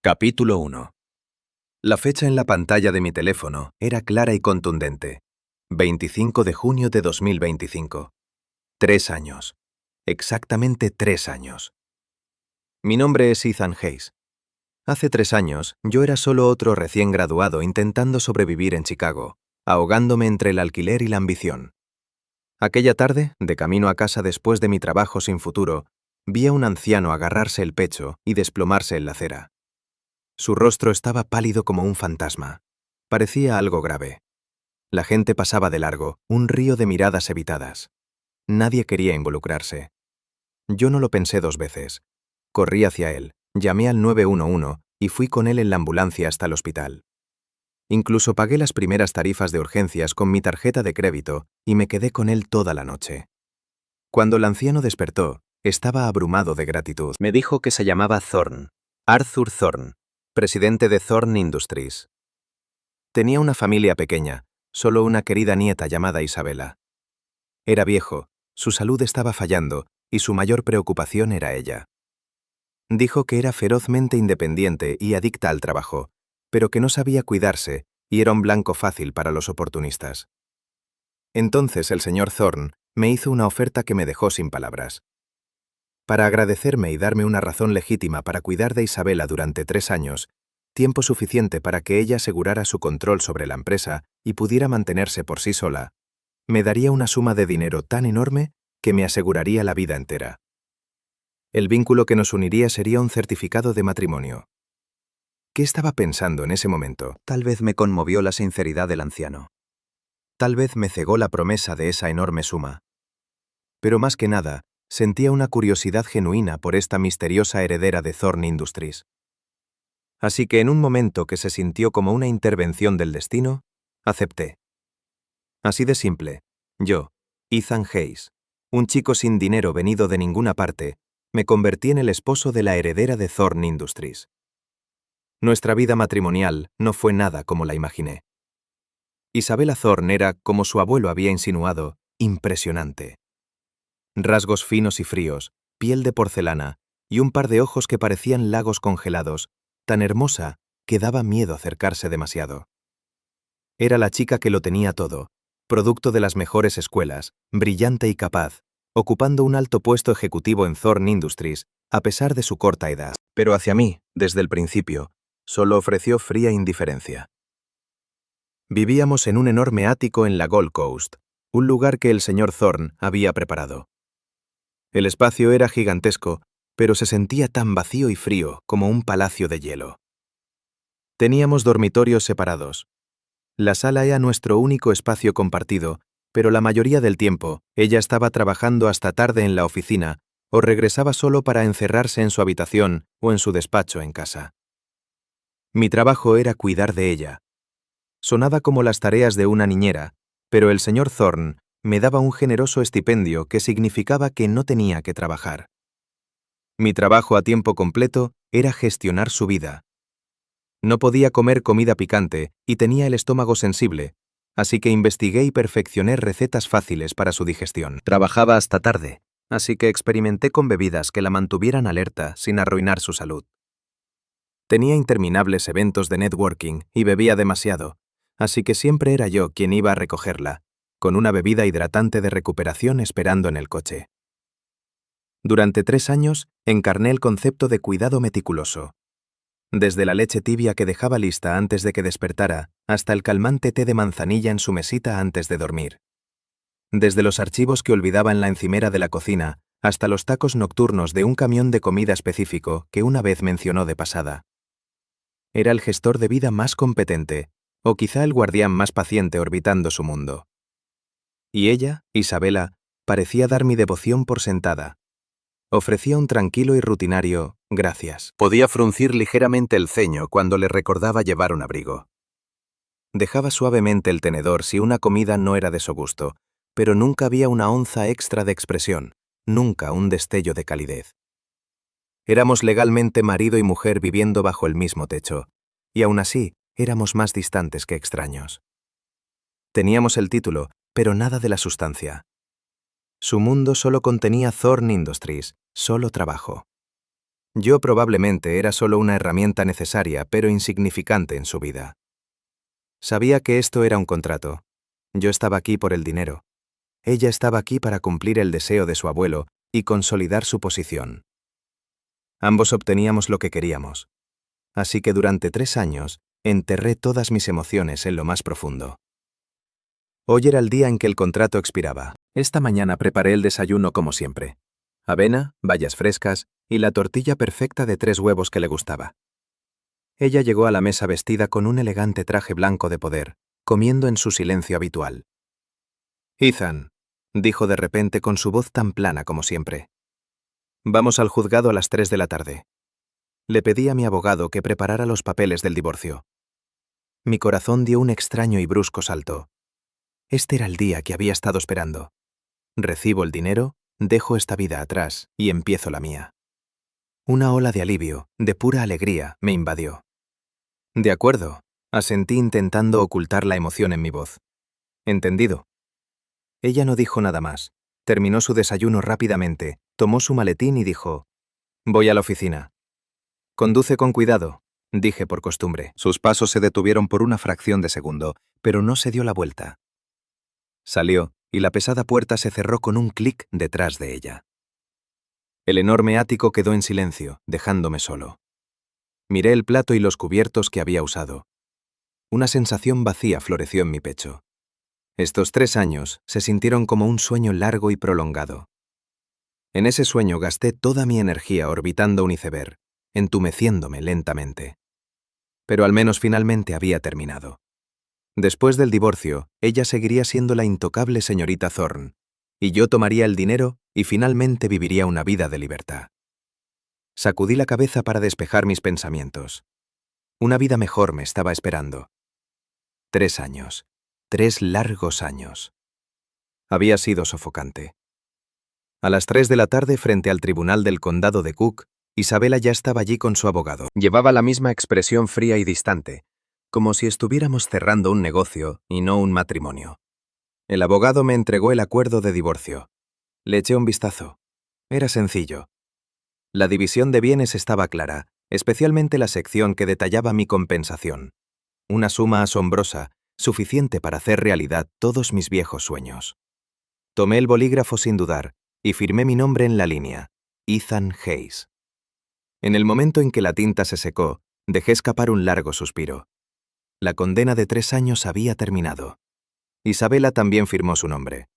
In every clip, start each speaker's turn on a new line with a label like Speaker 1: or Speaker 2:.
Speaker 1: Capítulo 1. La fecha en la pantalla de mi teléfono era clara y contundente. 25 de junio de 2025. 3 años. Exactamente 3 años. Mi nombre es Ethan Hayes. Hace 3 años, yo era solo otro recién graduado intentando sobrevivir en Chicago, ahogándome entre el alquiler y la ambición. Aquella tarde, de camino a casa después de mi trabajo sin futuro, vi a un anciano agarrarse el pecho y desplomarse en la acera. Su rostro estaba pálido como un fantasma. Parecía algo grave. La gente pasaba de largo, un río de miradas evitadas. Nadie quería involucrarse. Yo no lo pensé 2 veces. Corrí hacia él, llamé al 911 y fui con él en la ambulancia hasta el hospital. Incluso pagué las primeras tarifas de urgencias con mi tarjeta de crédito y me quedé con él toda la noche. Cuando el anciano despertó, estaba abrumado de gratitud. Me dijo que se llamaba Thorne, Arthur Thorne, presidente de Thorne Industries. Tenía una familia pequeña, solo una querida nieta llamada Isabella. Era viejo, su salud estaba fallando y su mayor preocupación era ella. Dijo que era ferozmente independiente y adicta al trabajo, pero que no sabía cuidarse y era un blanco fácil para los oportunistas. Entonces el señor Thorne me hizo una oferta que me dejó sin palabras. Para agradecerme y darme una razón legítima para cuidar de Isabella durante 3 años, tiempo suficiente para que ella asegurara su control sobre la empresa y pudiera mantenerse por sí sola, me daría una suma de dinero tan enorme que me aseguraría la vida entera. El vínculo que nos uniría sería un certificado de matrimonio. ¿Qué estaba pensando en ese momento? Tal vez me conmovió la sinceridad del anciano. Tal vez me cegó la promesa de esa enorme suma. Pero más que nada, sentía una curiosidad genuina por esta misteriosa heredera de Thorne Industries. Así que en un momento que se sintió como una intervención del destino, acepté. Así de simple, yo, Ethan Hayes, un chico sin dinero venido de ninguna parte, me convertí en el esposo de la heredera de Thorne Industries. Nuestra vida matrimonial no fue nada como la imaginé. Isabella Thorne era, como su abuelo había insinuado, impresionante. Rasgos finos y fríos, piel de porcelana y un par de ojos que parecían lagos congelados, tan hermosa que daba miedo acercarse demasiado. Era la chica que lo tenía todo, producto de las mejores escuelas, brillante y capaz, ocupando un alto puesto ejecutivo en Thorne Industries, a pesar de su corta edad. Pero hacia mí, desde el principio, solo ofreció fría indiferencia. Vivíamos en un enorme ático en la Gold Coast, un lugar que el señor Thorne había preparado. El espacio era gigantesco, pero se sentía tan vacío y frío como un palacio de hielo. Teníamos dormitorios separados. La sala era nuestro único espacio compartido, pero la mayoría del tiempo ella estaba trabajando hasta tarde en la oficina o regresaba solo para encerrarse en su habitación o en su despacho en casa. Mi trabajo era cuidar de ella. Sonaba como las tareas de una niñera, pero el señor Thorne me daba un generoso estipendio que significaba que no tenía que trabajar. Mi trabajo a tiempo completo era gestionar su vida. No podía comer comida picante y tenía el estómago sensible, así que investigué y perfeccioné recetas fáciles para su digestión. Trabajaba hasta tarde, así que experimenté con bebidas que la mantuvieran alerta sin arruinar su salud. Tenía interminables eventos de networking y bebía demasiado, así que siempre era yo quien iba a recogerla, con una bebida hidratante de recuperación esperando en el coche. Durante 3 años encarné el concepto de cuidado meticuloso. Desde la leche tibia que dejaba lista antes de que despertara, hasta el calmante té de manzanilla en su mesita antes de dormir. Desde los archivos que olvidaba en la encimera de la cocina, hasta los tacos nocturnos de un camión de comida específico que una vez mencionó de pasada. Era el gestor de vida más competente, o quizá el guardián más paciente orbitando su mundo. Y ella, Isabella, parecía dar mi devoción por sentada. Ofrecía un tranquilo y rutinario gracias. Podía fruncir ligeramente el ceño cuando le recordaba llevar un abrigo. Dejaba suavemente el tenedor si una comida no era de su gusto, pero nunca había una onza extra de expresión, nunca un destello de calidez. Éramos legalmente marido y mujer viviendo bajo el mismo techo, y aún así éramos más distantes que extraños. Teníamos el título, pero nada de la sustancia. Su mundo solo contenía Thorne Industries, solo trabajo. Yo probablemente era solo una herramienta necesaria pero insignificante en su vida. Sabía que esto era un contrato. Yo estaba aquí por el dinero. Ella estaba aquí para cumplir el deseo de su abuelo y consolidar su posición. Ambos obteníamos lo que queríamos. Así que durante 3 años enterré todas mis emociones en lo más profundo. Hoy era el día en que el contrato expiraba. Esta mañana preparé el desayuno como siempre. Avena, bayas frescas y la tortilla perfecta de 3 huevos que le gustaba. Ella llegó a la mesa vestida con un elegante traje blanco de poder, comiendo en su silencio habitual. «Ethan», dijo de repente con su voz tan plana como siempre. «Vamos al juzgado a las 3 de la tarde». Le pedí a mi abogado que preparara los papeles del divorcio. Mi corazón dio un extraño y brusco salto. Este era el día que había estado esperando. Recibo el dinero, dejo esta vida atrás y empiezo la mía. Una ola de alivio, de pura alegría, me invadió. «De acuerdo», asentí intentando ocultar la emoción en mi voz. «Entendido». Ella no dijo nada más. Terminó su desayuno rápidamente, tomó su maletín y dijo: «Voy a la oficina». «Conduce con cuidado», dije por costumbre. Sus pasos se detuvieron por una fracción de segundo, pero no se dio la vuelta. Salió, y la pesada puerta se cerró con un clic detrás de ella. El enorme ático quedó en silencio, dejándome solo. Miré el plato y los cubiertos que había usado. Una sensación vacía floreció en mi pecho. Estos 3 años se sintieron como un sueño largo y prolongado. En ese sueño gasté toda mi energía orbitando un iceberg, entumeciéndome lentamente. Pero al menos finalmente había terminado. Después del divorcio, ella seguiría siendo la intocable señorita Thorne, y yo tomaría el dinero y finalmente viviría una vida de libertad. Sacudí la cabeza para despejar mis pensamientos. Una vida mejor me estaba esperando. 3 años. 3 largos años. Había sido sofocante. A las 3 de la tarde, frente al tribunal del condado de Cook, Isabela ya estaba allí con su abogado. Llevaba la misma expresión fría y distante, como si estuviéramos cerrando un negocio y no un matrimonio. El abogado me entregó el acuerdo de divorcio. Le eché un vistazo. Era sencillo. La división de bienes estaba clara, especialmente la sección que detallaba mi compensación. Una suma asombrosa, suficiente para hacer realidad todos mis viejos sueños. Tomé el bolígrafo sin dudar y firmé mi nombre en la línea, Ethan Hayes. En el momento en que la tinta se secó, dejé escapar un largo suspiro. La condena de 3 años había terminado. Isabela también firmó su nombre.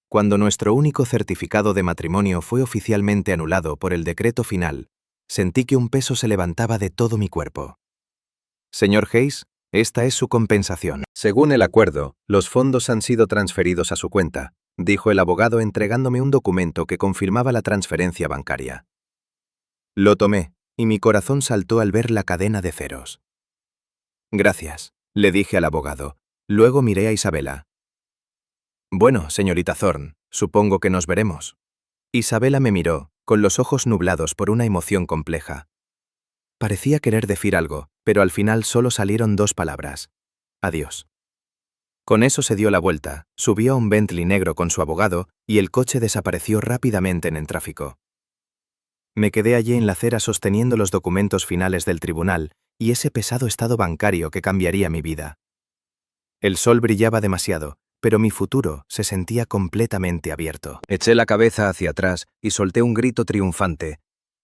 Speaker 1: Cuando nuestro único certificado de matrimonio fue oficialmente anulado por el decreto final, sentí que un peso se levantaba de todo mi cuerpo. Señor Hayes, esta es su compensación. Según el acuerdo, los fondos han sido transferidos a su cuenta, dijo el abogado entregándome un documento que confirmaba la transferencia bancaria. Lo tomé, y mi corazón saltó al ver la cadena de ceros. Gracias, le dije al abogado. Luego miré a Isabela. Bueno, señorita Thorne, supongo que nos veremos. Isabela me miró, con los ojos nublados por una emoción compleja. Parecía querer decir algo, pero al final solo salieron 2 palabras. Adiós. Con eso se dio la vuelta, subió a un Bentley negro con su abogado y el coche desapareció rápidamente en el tráfico. Me quedé allí en la acera sosteniendo los documentos finales del tribunal y ese pesado estado bancario que cambiaría mi vida. El sol brillaba demasiado, pero mi futuro se sentía completamente abierto. Eché la cabeza hacia atrás y solté un grito triunfante,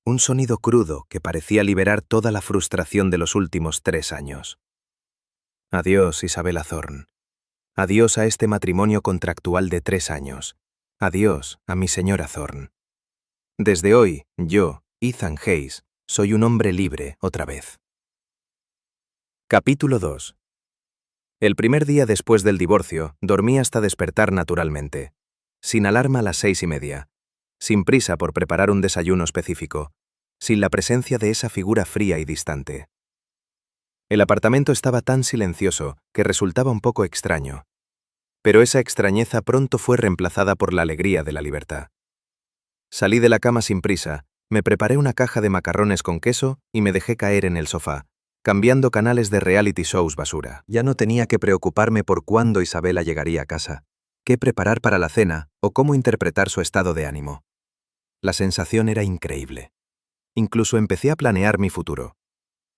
Speaker 1: un sonido crudo que parecía liberar toda la frustración de los últimos 3 años. Adiós, Isabela Thorne. Adiós a este matrimonio contractual de 3 años. Adiós a mi señora Thorne. Desde hoy, yo, Ethan Hayes, soy un hombre libre otra vez. Capítulo 2. El primer día después del divorcio, dormí hasta despertar naturalmente. Sin alarma a las 6:30. Sin prisa por preparar un desayuno específico. Sin la presencia de esa figura fría y distante. El apartamento estaba tan silencioso que resultaba un poco extraño. Pero esa extrañeza pronto fue reemplazada por la alegría de la libertad. Salí de la cama sin prisa, me preparé una caja de macarrones con queso y me dejé caer en el sofá, cambiando canales de reality shows basura. Ya no tenía que preocuparme por cuándo Isabela llegaría a casa, qué preparar para la cena o cómo interpretar su estado de ánimo. La sensación era increíble. Incluso empecé a planear mi futuro.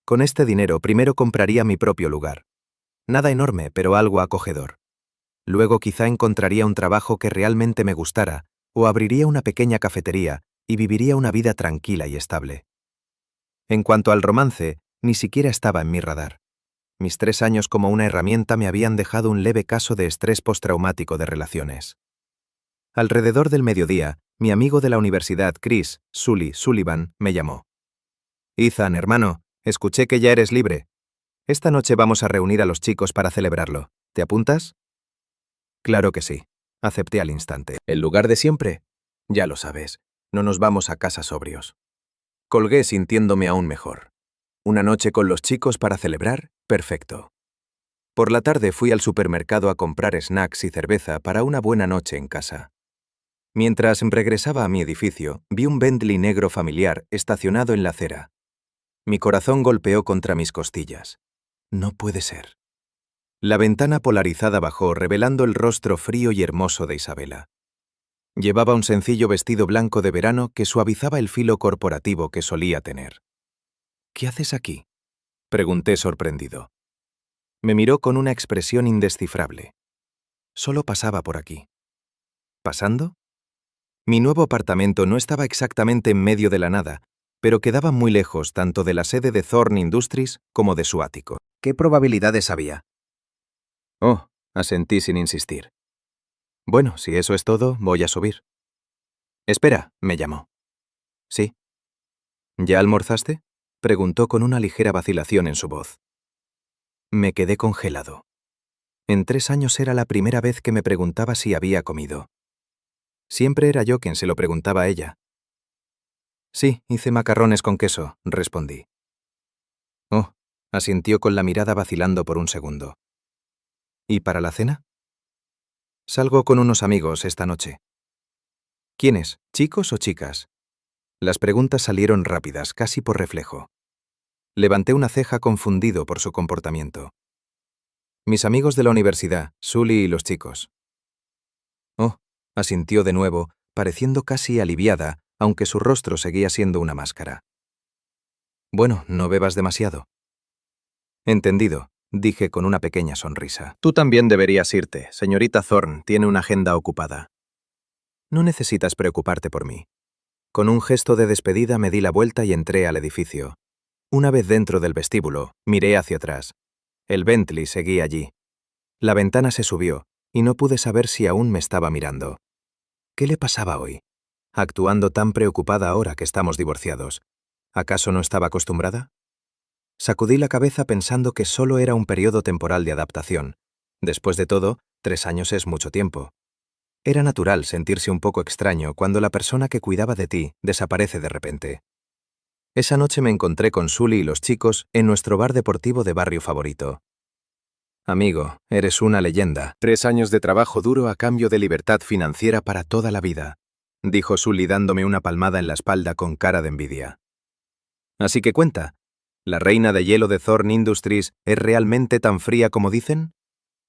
Speaker 1: Con este dinero primero compraría mi propio lugar. Nada enorme, pero algo acogedor. Luego quizá encontraría un trabajo que realmente me gustara, o abriría una pequeña cafetería y viviría una vida tranquila y estable. En cuanto al romance, ni siquiera estaba en mi radar. Mis 3 años como una herramienta me habían dejado un leve caso de estrés postraumático de relaciones. Alrededor del mediodía, mi amigo de la universidad, Chris Sullivan, me llamó. Ethan, hermano, escuché que ya eres libre. Esta noche vamos a reunir a los chicos para celebrarlo. ¿Te apuntas? Claro que sí. Acepté al instante. ¿El lugar de siempre? Ya lo sabes. No nos vamos a casa sobrios. Colgué sintiéndome aún mejor. Una noche con los chicos para celebrar, perfecto. Por la tarde fui al supermercado a comprar snacks y cerveza para una buena noche en casa. Mientras regresaba a mi edificio, vi un Bentley negro familiar estacionado en la acera. Mi corazón golpeó contra mis costillas. No puede ser. La ventana polarizada bajó, revelando el rostro frío y hermoso de Isabela. Llevaba un sencillo vestido blanco de verano que suavizaba el filo corporativo que solía tener. ¿Qué haces aquí?, pregunté sorprendido. Me miró con una expresión indescifrable. Solo pasaba por aquí. ¿Pasando? Mi nuevo apartamento no estaba exactamente en medio de la nada, pero quedaba muy lejos tanto de la sede de Thorn Industries como de su ático. ¿Qué probabilidades había? Oh, asentí sin insistir. Bueno, si eso es todo, voy a subir. Espera, me llamó. Sí. ¿Ya almorzaste?, preguntó con una ligera vacilación en su voz. Me quedé congelado. En 3 años era la primera vez que me preguntaba si había comido. Siempre era yo quien se lo preguntaba a ella. Sí, hice macarrones con queso, respondí. Oh, asintió con la mirada vacilando por un segundo. ¿Y para la cena? Salgo con unos amigos esta noche. ¿Quiénes, chicos o chicas? Las preguntas salieron rápidas, casi por reflejo. Levanté una ceja confundido por su comportamiento. Mis amigos de la universidad, Sully y los chicos. Oh, asintió de nuevo, pareciendo casi aliviada, aunque su rostro seguía siendo una máscara. Bueno, no bebas demasiado. Entendido, dije con una pequeña sonrisa. Tú también deberías irte. Señorita Thorne tiene una agenda ocupada. No necesitas preocuparte por mí. Con un gesto de despedida me di la vuelta y entré al edificio. Una vez dentro del vestíbulo, miré hacia atrás. El Bentley seguía allí. La ventana se subió, y no pude saber si aún me estaba mirando. ¿Qué le pasaba hoy? Actuando tan preocupada ahora que estamos divorciados. ¿Acaso no estaba acostumbrada? Sacudí la cabeza pensando que solo era un periodo temporal de adaptación. Después de todo, 3 años es mucho tiempo. Era natural sentirse un poco extraño cuando la persona que cuidaba de ti desaparece de repente. Esa noche me encontré con Sully y los chicos en nuestro bar deportivo de barrio favorito. Amigo, eres una leyenda. 3 años de trabajo duro a cambio de libertad financiera para toda la vida, dijo Sully dándome una palmada en la espalda con cara de envidia. Así que cuenta, ¿la reina de hielo de Thorn Industries es realmente tan fría como dicen?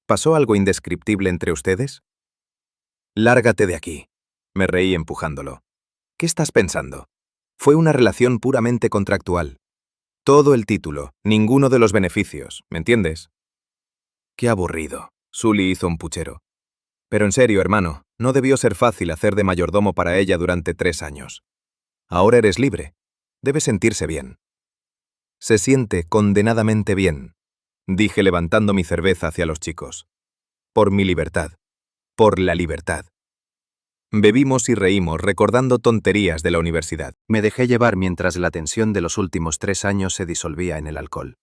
Speaker 1: ¿Pasó algo indescriptible entre ustedes? Lárgate de aquí, me reí empujándolo. ¿Qué estás pensando? Fue una relación puramente contractual. Todo el título, ninguno de los beneficios, ¿me entiendes? Qué aburrido. Sully hizo un puchero. Pero en serio, hermano, no debió ser fácil hacer de mayordomo para ella durante 3 años. Ahora eres libre. Debe sentirse bien. Se siente condenadamente bien, dije levantando mi cerveza hacia los chicos. Por mi libertad. Por la libertad. Bebimos y reímos recordando tonterías de la universidad. Me dejé llevar mientras la tensión de los últimos 3 años se disolvía en el alcohol.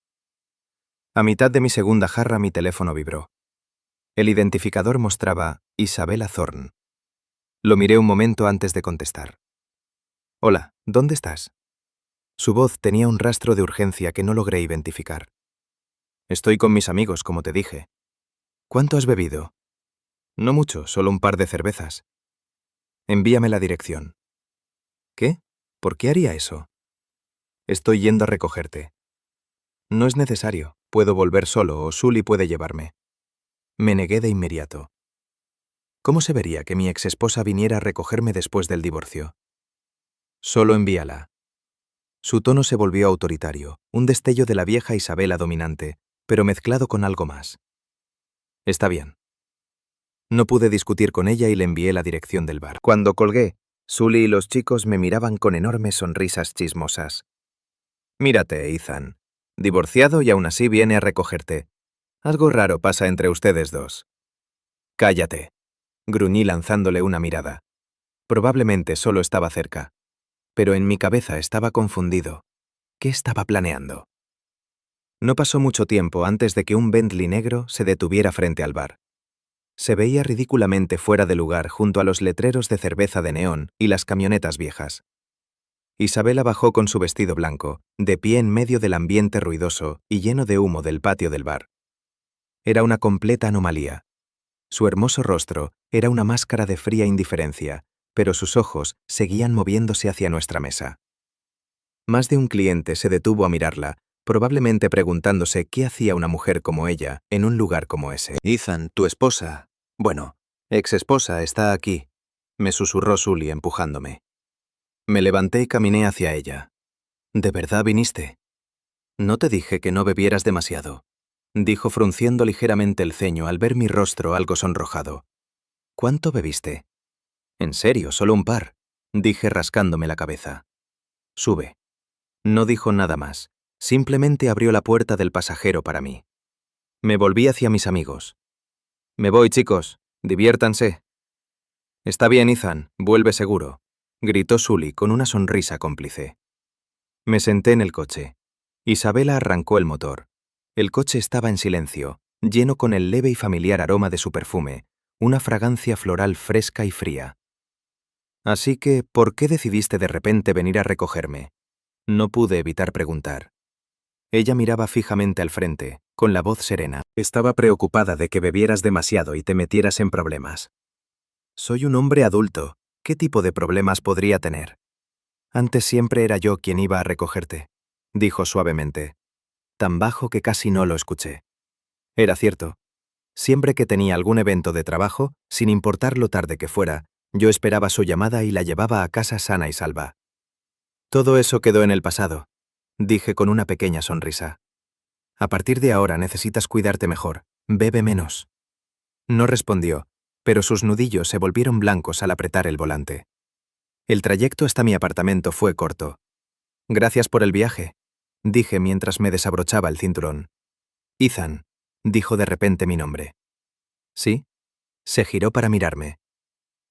Speaker 1: A mitad de mi segunda jarra mi teléfono vibró. El identificador mostraba Isabela Thorne. Lo miré un momento antes de contestar. Hola, ¿dónde estás? Su voz tenía un rastro de urgencia que no logré identificar. Estoy con mis amigos, como te dije. ¿Cuánto has bebido? No mucho, solo un par de cervezas. Envíame la dirección. ¿Qué? ¿Por qué haría eso? Estoy yendo a recogerte. No es necesario, puedo volver solo o Sully puede llevarme. Me negué de inmediato. ¿Cómo se vería que mi exesposa viniera a recogerme después del divorcio? Solo envíala. Su tono se volvió autoritario, un destello de la vieja Isabela dominante, pero mezclado con algo más. Está bien. No pude discutir con ella y le envié la dirección del bar. Cuando colgué, Sully y los chicos me miraban con enormes sonrisas chismosas. Mírate, Ethan. Divorciado y aún así viene a recogerte. Algo raro pasa entre ustedes dos. Cállate, gruñí lanzándole una mirada. Probablemente solo estaba cerca. Pero en mi cabeza estaba confundido. ¿Qué estaba planeando? No pasó mucho tiempo antes de que un Bentley negro se detuviera frente al bar. Se veía ridículamente fuera de lugar junto a los letreros de cerveza de neón y las camionetas viejas. Isabela bajó con su vestido blanco, de pie en medio del ambiente ruidoso y lleno de humo del patio del bar. Era una completa anomalía. Su hermoso rostro era una máscara de fría indiferencia, pero sus ojos seguían moviéndose hacia nuestra mesa. Más de un cliente se detuvo a mirarla, probablemente preguntándose qué hacía una mujer como ella en un lugar como ese. Ethan, tu esposa, ex-esposa, está aquí, me susurró Sully empujándome. Me levanté y caminé hacia ella. ¿De verdad viniste? No te dije que no bebieras demasiado, dijo frunciendo ligeramente el ceño al ver mi rostro algo sonrojado. ¿Cuánto bebiste? En serio, solo un par, dije rascándome la cabeza. Sube. No dijo nada más, simplemente abrió la puerta del pasajero para mí. Me volví hacia mis amigos. Me voy, chicos, diviértanse. Está bien, Ethan, vuelve seguro, gritó Sully con una sonrisa cómplice. Me senté en el coche. Isabela arrancó el motor. El coche estaba en silencio, lleno con el leve y familiar aroma de su perfume, una fragancia floral fresca y fría. Así que, ¿por qué decidiste de repente venir a recogerme? No pude evitar preguntar. Ella miraba fijamente al frente, con la voz serena. Estaba preocupada de que bebieras demasiado y te metieras en problemas. Soy un hombre adulto. ¿Qué tipo de problemas podría tener? Antes siempre era yo quien iba a recogerte, dijo suavemente, tan bajo que casi no lo escuché. Era cierto. Siempre que tenía algún evento de trabajo, sin importar lo tarde que fuera, yo esperaba su llamada y la llevaba a casa sana y salva. Todo eso quedó en el pasado, dije con una pequeña sonrisa. A partir de ahora necesitas cuidarte mejor, bebe menos. No respondió, pero sus nudillos se volvieron blancos al apretar el volante. El trayecto hasta mi apartamento fue corto. Gracias por el viaje, dije mientras me desabrochaba el cinturón. Ethan, dijo de repente mi nombre. ¿Sí? Se giró para mirarme.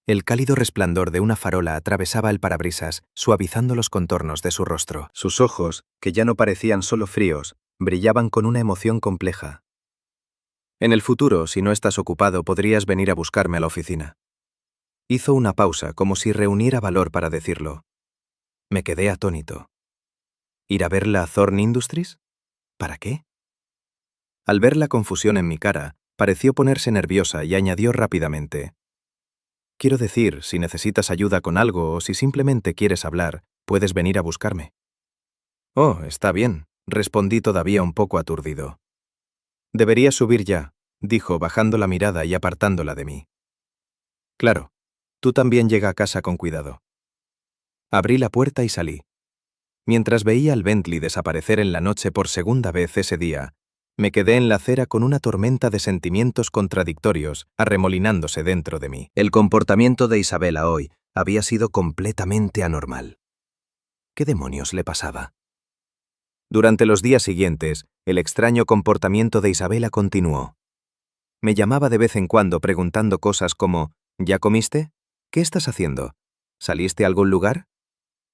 Speaker 1: El cálido resplandor de una farola atravesaba el parabrisas, suavizando los contornos de su rostro. Sus ojos, que ya no parecían solo fríos, brillaban con una emoción compleja. En el futuro, si no estás ocupado, podrías venir a buscarme a la oficina. Hizo una pausa, como si reuniera valor para decirlo. Me quedé atónito. ¿Ir a verla a Thorn Industries? ¿Para qué? Al ver la confusión en mi cara, pareció ponerse nerviosa y añadió rápidamente. Quiero decir, si necesitas ayuda con algo o si simplemente quieres hablar, puedes venir a buscarme. Oh, está bien, respondí todavía un poco aturdido. Deberías subir ya, dijo bajando la mirada y apartándola de mí. Claro, tú también llega a casa con cuidado. Abrí la puerta y salí. Mientras veía al Bentley desaparecer en la noche por segunda vez ese día, me quedé en la acera con una tormenta de sentimientos contradictorios arremolinándose dentro de mí. El comportamiento de Isabela hoy había sido completamente anormal. ¿Qué demonios le pasaba? Durante los días siguientes, el extraño comportamiento de Isabela continuó. Me llamaba de vez en cuando preguntando cosas como ¿ya comiste? ¿Qué estás haciendo? ¿Saliste a algún lugar?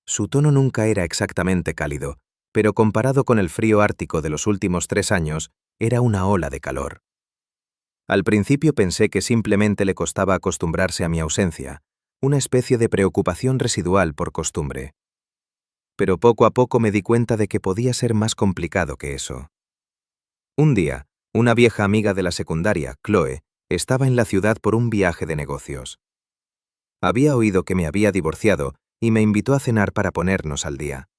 Speaker 1: Su tono nunca era exactamente cálido, pero comparado con el frío ártico de los últimos 3 años, era una ola de calor. Al principio pensé que simplemente le costaba acostumbrarse a mi ausencia, una especie de preocupación residual por costumbre. Pero poco a poco me di cuenta de que podía ser más complicado que eso. Un día, una vieja amiga de la secundaria, Chloe, estaba en la ciudad por un viaje de negocios. Había oído que me había divorciado y me invitó a cenar para ponernos al día.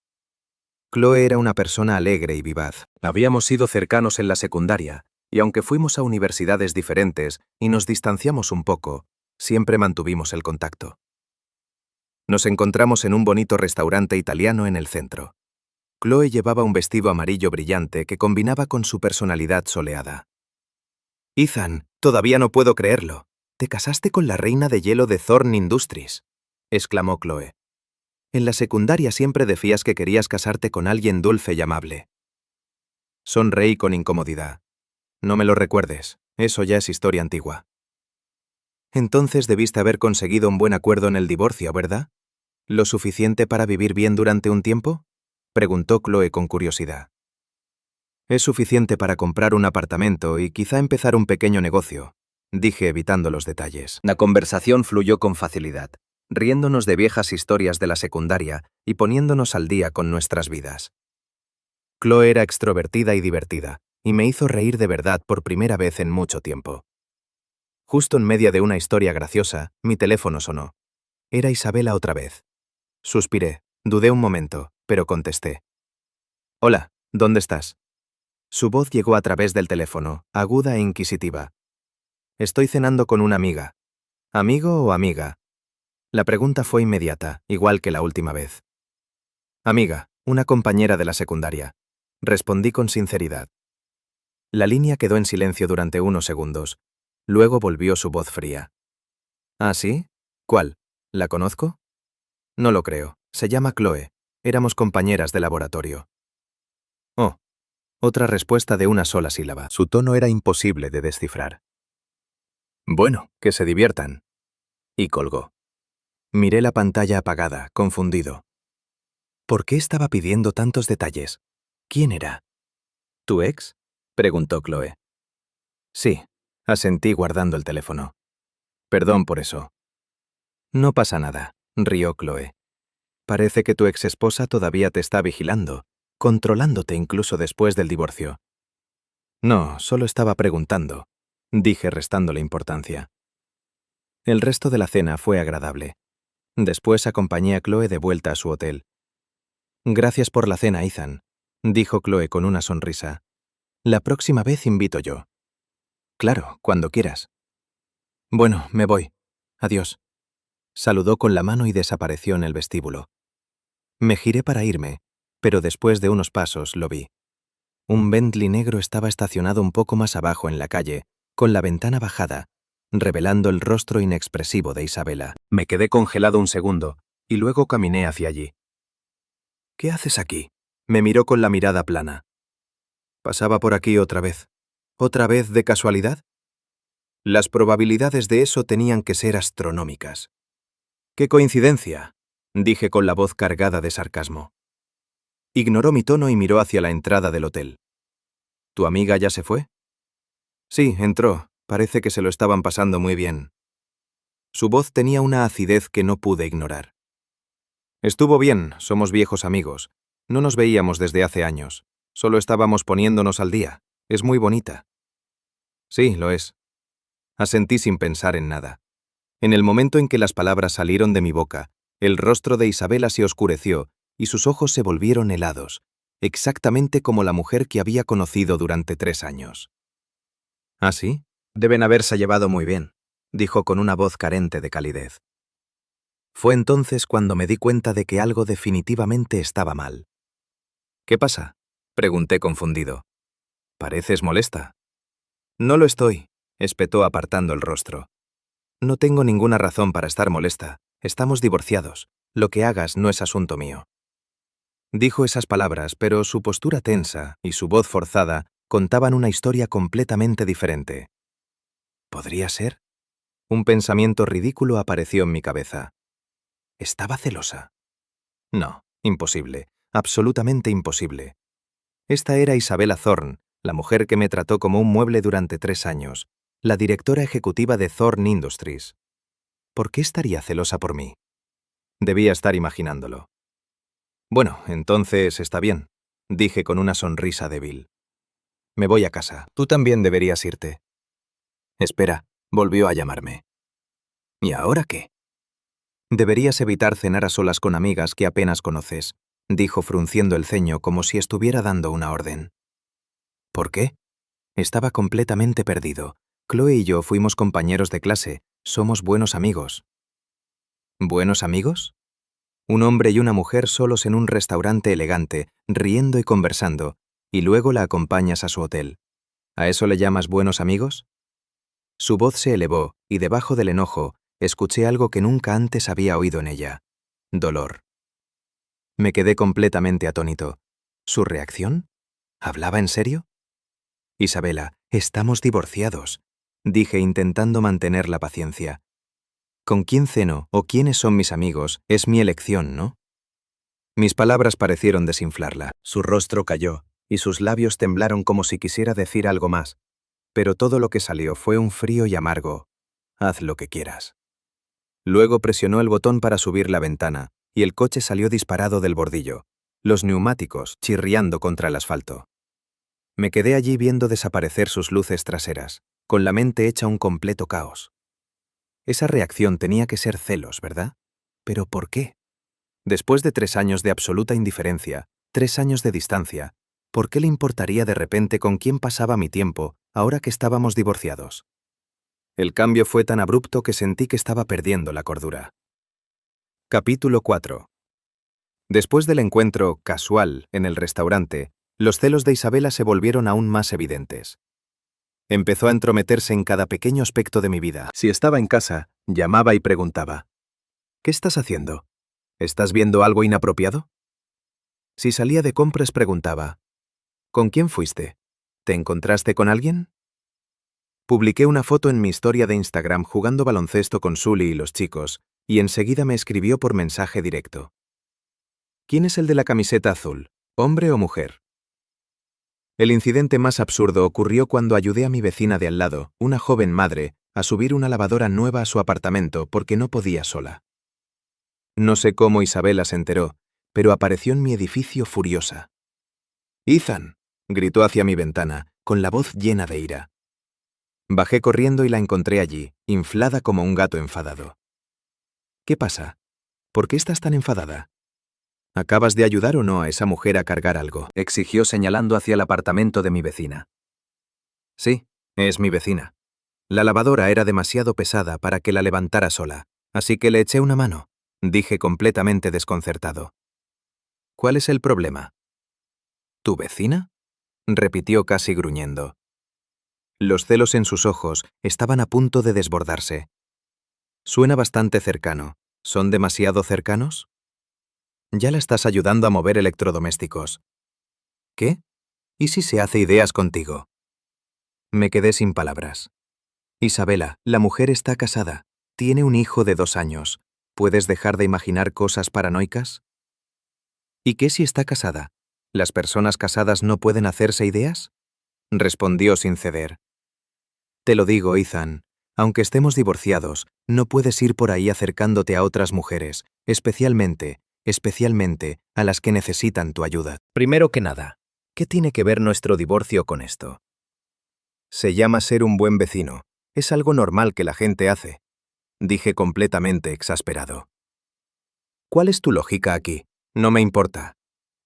Speaker 1: Chloe era una persona alegre y vivaz. Habíamos sido cercanos en la secundaria, y aunque fuimos a universidades diferentes y nos distanciamos un poco, siempre mantuvimos el contacto. Nos encontramos en un bonito restaurante italiano en el centro. Chloe llevaba un vestido amarillo brillante que combinaba con su personalidad soleada. Ethan, todavía no puedo creerlo. Te casaste con la reina de hielo de Thorn Industries, exclamó Chloe. En la secundaria siempre decías que querías casarte con alguien dulce y amable. Sonreí con incomodidad. No me lo recuerdes, eso ya es historia antigua. Entonces debiste haber conseguido un buen acuerdo en el divorcio, ¿verdad? ¿Lo suficiente para vivir bien durante un tiempo? Preguntó Chloe con curiosidad. Es suficiente para comprar un apartamento y quizá empezar un pequeño negocio, dije evitando los detalles. La conversación fluyó con facilidad, riéndonos de viejas historias de la secundaria y poniéndonos al día con nuestras vidas. Chloe era extrovertida y divertida, y me hizo reír de verdad por primera vez en mucho tiempo. Justo en medio de una historia graciosa, mi teléfono sonó. Era Isabela otra vez. Suspiré, dudé un momento, pero contesté. Hola, ¿dónde estás? Su voz llegó a través del teléfono, aguda e inquisitiva. Estoy cenando con una amiga. ¿Amigo o amiga? La pregunta fue inmediata, igual que la última vez. Amiga, una compañera de la secundaria. Respondí con sinceridad. La línea quedó en silencio durante unos segundos. Luego volvió su voz fría. ¿Ah, sí? ¿Cuál? ¿La conozco? No lo creo. Se llama Chloe. Éramos compañeras de laboratorio. Oh. Otra respuesta de una sola sílaba. Su tono era imposible de descifrar. Bueno, que se diviertan. Y colgó. Miré la pantalla apagada, confundido. ¿Por qué estaba pidiendo tantos detalles? ¿Quién era? ¿Tu ex? Preguntó Chloe. Sí, asentí guardando el teléfono. Perdón por eso. No pasa nada, rió Chloe. Parece que tu ex esposa todavía te está vigilando, controlándote incluso después del divorcio. No, solo estaba preguntando, dije restándole importancia. El resto de la cena fue agradable. Después acompañé a Chloe de vuelta a su hotel. Gracias por la cena, Ethan, dijo Chloe con una sonrisa. La próxima vez invito yo. Claro, cuando quieras. Bueno, me voy. Adiós. Saludó con la mano y desapareció en el vestíbulo. Me giré para irme, pero después de unos pasos lo vi. Un Bentley negro estaba estacionado un poco más abajo en la calle, con la ventana bajada, revelando el rostro inexpresivo de Isabela. Me quedé congelado un segundo, y luego caminé hacia allí. ¿Qué haces aquí? Me miró con la mirada plana. Pasaba por aquí otra vez. ¿Otra vez de casualidad? Las probabilidades de eso tenían que ser astronómicas. ¡Qué coincidencia!, dije con la voz cargada de sarcasmo. Ignoró mi tono y miró hacia la entrada del hotel. ¿Tu amiga ya se fue? Sí, entró. Parece que se lo estaban pasando muy bien. Su voz tenía una acidez que no pude ignorar. Estuvo bien, somos viejos amigos. No nos veíamos desde hace años. Solo estábamos poniéndonos al día. Es muy bonita. Sí, lo es. Asentí sin pensar en nada. En el momento en que las palabras salieron de mi boca, el rostro de Isabela se oscureció y sus ojos se volvieron helados, exactamente como la mujer que había conocido durante 3 años. ¿Ah, sí? Deben haberse llevado muy bien, dijo con una voz carente de calidez. Fue entonces cuando me di cuenta de que algo definitivamente estaba mal. ¿Qué pasa?, pregunté confundido. ¿Pareces molesta? No lo estoy, espetó apartando el rostro. No tengo ninguna razón para estar molesta. Estamos divorciados. Lo que hagas no es asunto mío. Dijo esas palabras, pero su postura tensa y su voz forzada contaban una historia completamente diferente. ¿Podría ser? Un pensamiento ridículo apareció en mi cabeza. ¿Estaba celosa? No, imposible, absolutamente imposible. Esta era Isabela Thorn, la mujer que me trató como un mueble durante 3 años, la directora ejecutiva de Thorn Industries. ¿Por qué estaría celosa por mí? Debía estar imaginándolo. Bueno, entonces está bien, dije con una sonrisa débil. Me voy a casa. Tú también deberías irte. Espera, volvió a llamarme. ¿Y ahora qué? Deberías evitar cenar a solas con amigas que apenas conoces, dijo frunciendo el ceño como si estuviera dando una orden. ¿Por qué? Estaba completamente perdido. Chloe y yo fuimos compañeros de clase. Somos buenos amigos. ¿Buenos amigos? Un hombre y una mujer solos en un restaurante elegante, riendo y conversando, y luego la acompañas a su hotel. ¿A eso le llamas buenos amigos? Su voz se elevó, y debajo del enojo, escuché algo que nunca antes había oído en ella. Dolor. Me quedé completamente atónito. ¿Su reacción? ¿Hablaba en serio? Isabela, estamos divorciados, dije intentando mantener la paciencia. Con quién ceno o quiénes son mis amigos es mi elección, ¿no? Mis palabras parecieron desinflarla. Su rostro cayó, y sus labios temblaron como si quisiera decir algo más. Pero todo lo que salió fue un frío y amargo. Haz lo que quieras. Luego presionó el botón para subir la ventana, y el coche salió disparado del bordillo, los neumáticos chirriando contra el asfalto. Me quedé allí viendo desaparecer sus luces traseras, con la mente hecha un completo caos. Esa reacción tenía que ser celos, ¿verdad? ¿Pero por qué? Después de 3 años de absoluta indiferencia, 3 años de distancia, ¿por qué le importaría de repente con quién pasaba mi tiempo ahora que estábamos divorciados? El cambio fue tan abrupto que sentí que estaba perdiendo la cordura. Capítulo 4. Después del encuentro casual en el restaurante, los celos de Isabela se volvieron aún más evidentes. Empezó a entrometerse en cada pequeño aspecto de mi vida. Si estaba en casa, llamaba y preguntaba: ¿qué estás haciendo? ¿Estás viendo algo inapropiado? Si salía de compras, preguntaba: ¿con quién fuiste? ¿Te encontraste con alguien? Publiqué una foto en mi historia de Instagram jugando baloncesto con Sully y los chicos, y enseguida me escribió por mensaje directo: ¿quién es el de la camiseta azul, hombre o mujer? El incidente más absurdo ocurrió cuando ayudé a mi vecina de al lado, una joven madre, a subir una lavadora nueva a su apartamento porque no podía sola. No sé cómo Isabela se enteró, pero apareció en mi edificio furiosa. «Ethan», gritó hacia mi ventana, con la voz llena de ira. Bajé corriendo y la encontré allí, inflada como un gato enfadado. «¿Qué pasa? ¿Por qué estás tan enfadada? ¿Acabas de ayudar o no a esa mujer a cargar algo?», exigió señalando hacia el apartamento de mi vecina. Sí, es mi vecina. La lavadora era demasiado pesada para que la levantara sola, así que le eché una mano, dije completamente desconcertado. ¿Cuál es el problema? ¿Tu vecina?, repitió casi gruñendo. Los celos en sus ojos estaban a punto de desbordarse. Suena bastante cercano. ¿Son demasiado cercanos? Ya la estás ayudando a mover electrodomésticos. ¿Qué? ¿Y si se hace ideas contigo? Me quedé sin palabras. Isabela, la mujer está casada. Tiene un hijo de 2 años. ¿Puedes dejar de imaginar cosas paranoicas? ¿Y qué si está casada? ¿Las personas casadas no pueden hacerse ideas? Respondió sin ceder. Te lo digo, Ethan, aunque estemos divorciados, no puedes ir por ahí acercándote a otras mujeres, especialmente a las que necesitan tu ayuda. Primero que nada, ¿qué tiene que ver nuestro divorcio con esto? Se llama ser un buen vecino. Es algo normal que la gente hace, dije completamente exasperado. ¿Cuál es tu lógica aquí? No me importa,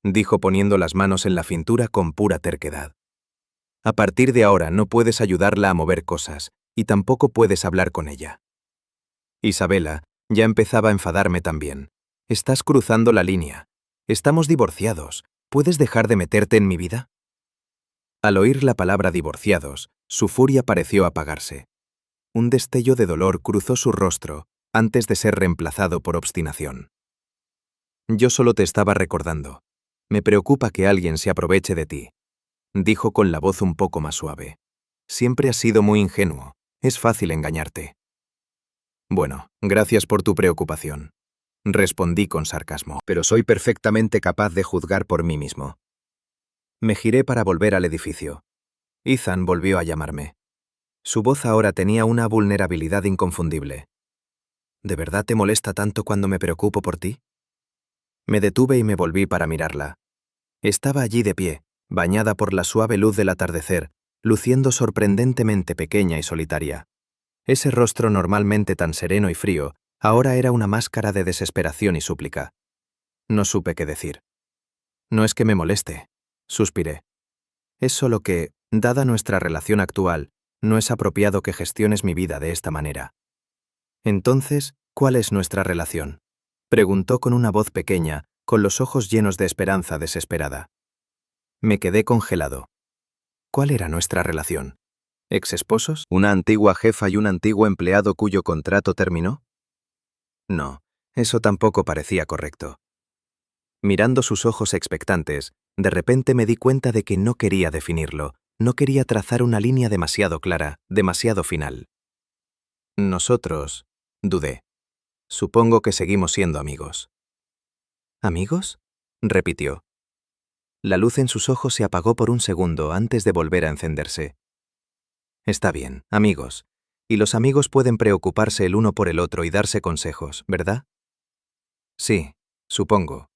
Speaker 1: dijo poniendo las manos en la cintura con pura terquedad. A partir de ahora no puedes ayudarla a mover cosas, y tampoco puedes hablar con ella. Isabela, ya empezaba a enfadarme también. Estás cruzando la línea. Estamos divorciados. ¿Puedes dejar de meterte en mi vida? Al oír la palabra divorciados, su furia pareció apagarse. Un destello de dolor cruzó su rostro antes de ser reemplazado por obstinación. Yo solo te estaba recordando. Me preocupa que alguien se aproveche de ti, dijo con la voz un poco más suave. Siempre has sido muy ingenuo. Es fácil engañarte. Bueno, gracias por tu preocupación, respondí con sarcasmo, pero soy perfectamente capaz de juzgar por mí mismo. Me giré para volver al edificio. Ethan volvió a llamarme. Su voz ahora tenía una vulnerabilidad inconfundible. ¿De verdad te molesta tanto cuando me preocupo por ti? Me detuve y me volví para mirarla. Estaba allí de pie, bañada por la suave luz del atardecer, luciendo sorprendentemente pequeña y solitaria. Ese rostro normalmente tan sereno y frío, ahora era una máscara de desesperación y súplica. No supe qué decir. No es que me moleste, suspiré. Es solo que, dada nuestra relación actual, no es apropiado que gestiones mi vida de esta manera. Entonces, ¿cuál es nuestra relación? Preguntó con una voz pequeña, con los ojos llenos de esperanza desesperada. Me quedé congelado. ¿Cuál era nuestra relación? ¿Ex esposos? ¿Una antigua jefa y un antiguo empleado cuyo contrato terminó? No, eso tampoco parecía correcto. Mirando sus ojos expectantes, de repente me di cuenta de que no quería definirlo, no quería trazar una línea demasiado clara, demasiado final. Nosotros, dudé. Supongo que seguimos siendo amigos. ¿Amigos? Repitió. La luz en sus ojos se apagó por un segundo antes de volver a encenderse. Está bien, amigos. Y los amigos pueden preocuparse el uno por el otro y darse consejos, ¿verdad? Sí, supongo,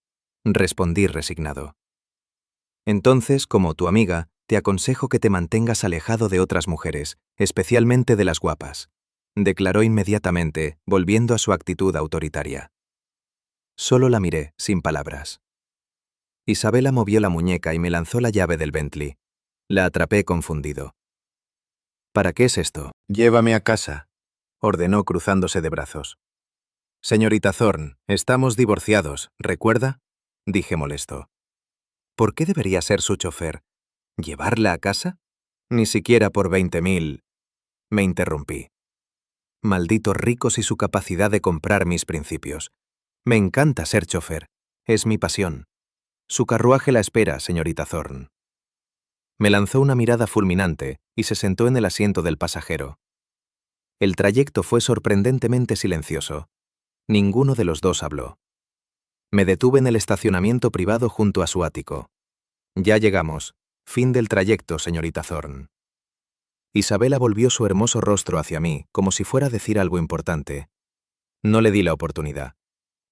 Speaker 1: respondí resignado. Entonces, como tu amiga, te aconsejo que te mantengas alejado de otras mujeres, especialmente de las guapas, declaró inmediatamente, volviendo a su actitud autoritaria. Solo la miré, sin palabras. Isabela movió la muñeca y me lanzó la llave del Bentley. La atrapé confundido. ¿Para qué es esto? Llévame a casa, ordenó cruzándose de brazos. Señorita Thorne, estamos divorciados, ¿recuerda? Dije molesto. ¿Por qué debería ser su chofer? ¿Llevarla a casa? Ni siquiera por 20.000. Me interrumpí. Malditos ricos y su capacidad de comprar mis principios. Me encanta ser chofer. Es mi pasión. Su carruaje la espera, señorita Thorne. Me lanzó una mirada fulminante y se sentó en el asiento del pasajero. El trayecto fue sorprendentemente silencioso. Ninguno de los dos habló. Me detuve en el estacionamiento privado junto a su ático. Ya llegamos. Fin del trayecto, señorita Thorne. Isabela volvió su hermoso rostro hacia mí, como si fuera a decir algo importante. No le di la oportunidad.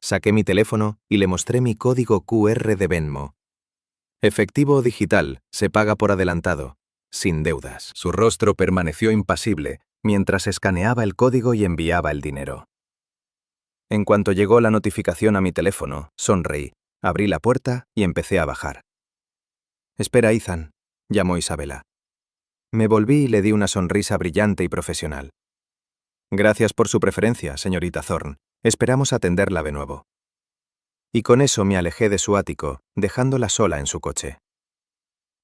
Speaker 1: Saqué mi teléfono y le mostré mi código QR de Venmo. Efectivo o digital, se paga por adelantado, sin deudas. Su rostro permaneció impasible mientras escaneaba el código y enviaba el dinero. En cuanto llegó la notificación a mi teléfono, sonreí, abrí la puerta y empecé a bajar. «Espera, Ethan», llamó Isabela. Me volví y le di una sonrisa brillante y profesional. «Gracias por su preferencia, señorita Thorne. Esperamos atenderla de nuevo». Y con eso me alejé de su ático, dejándola sola en su coche.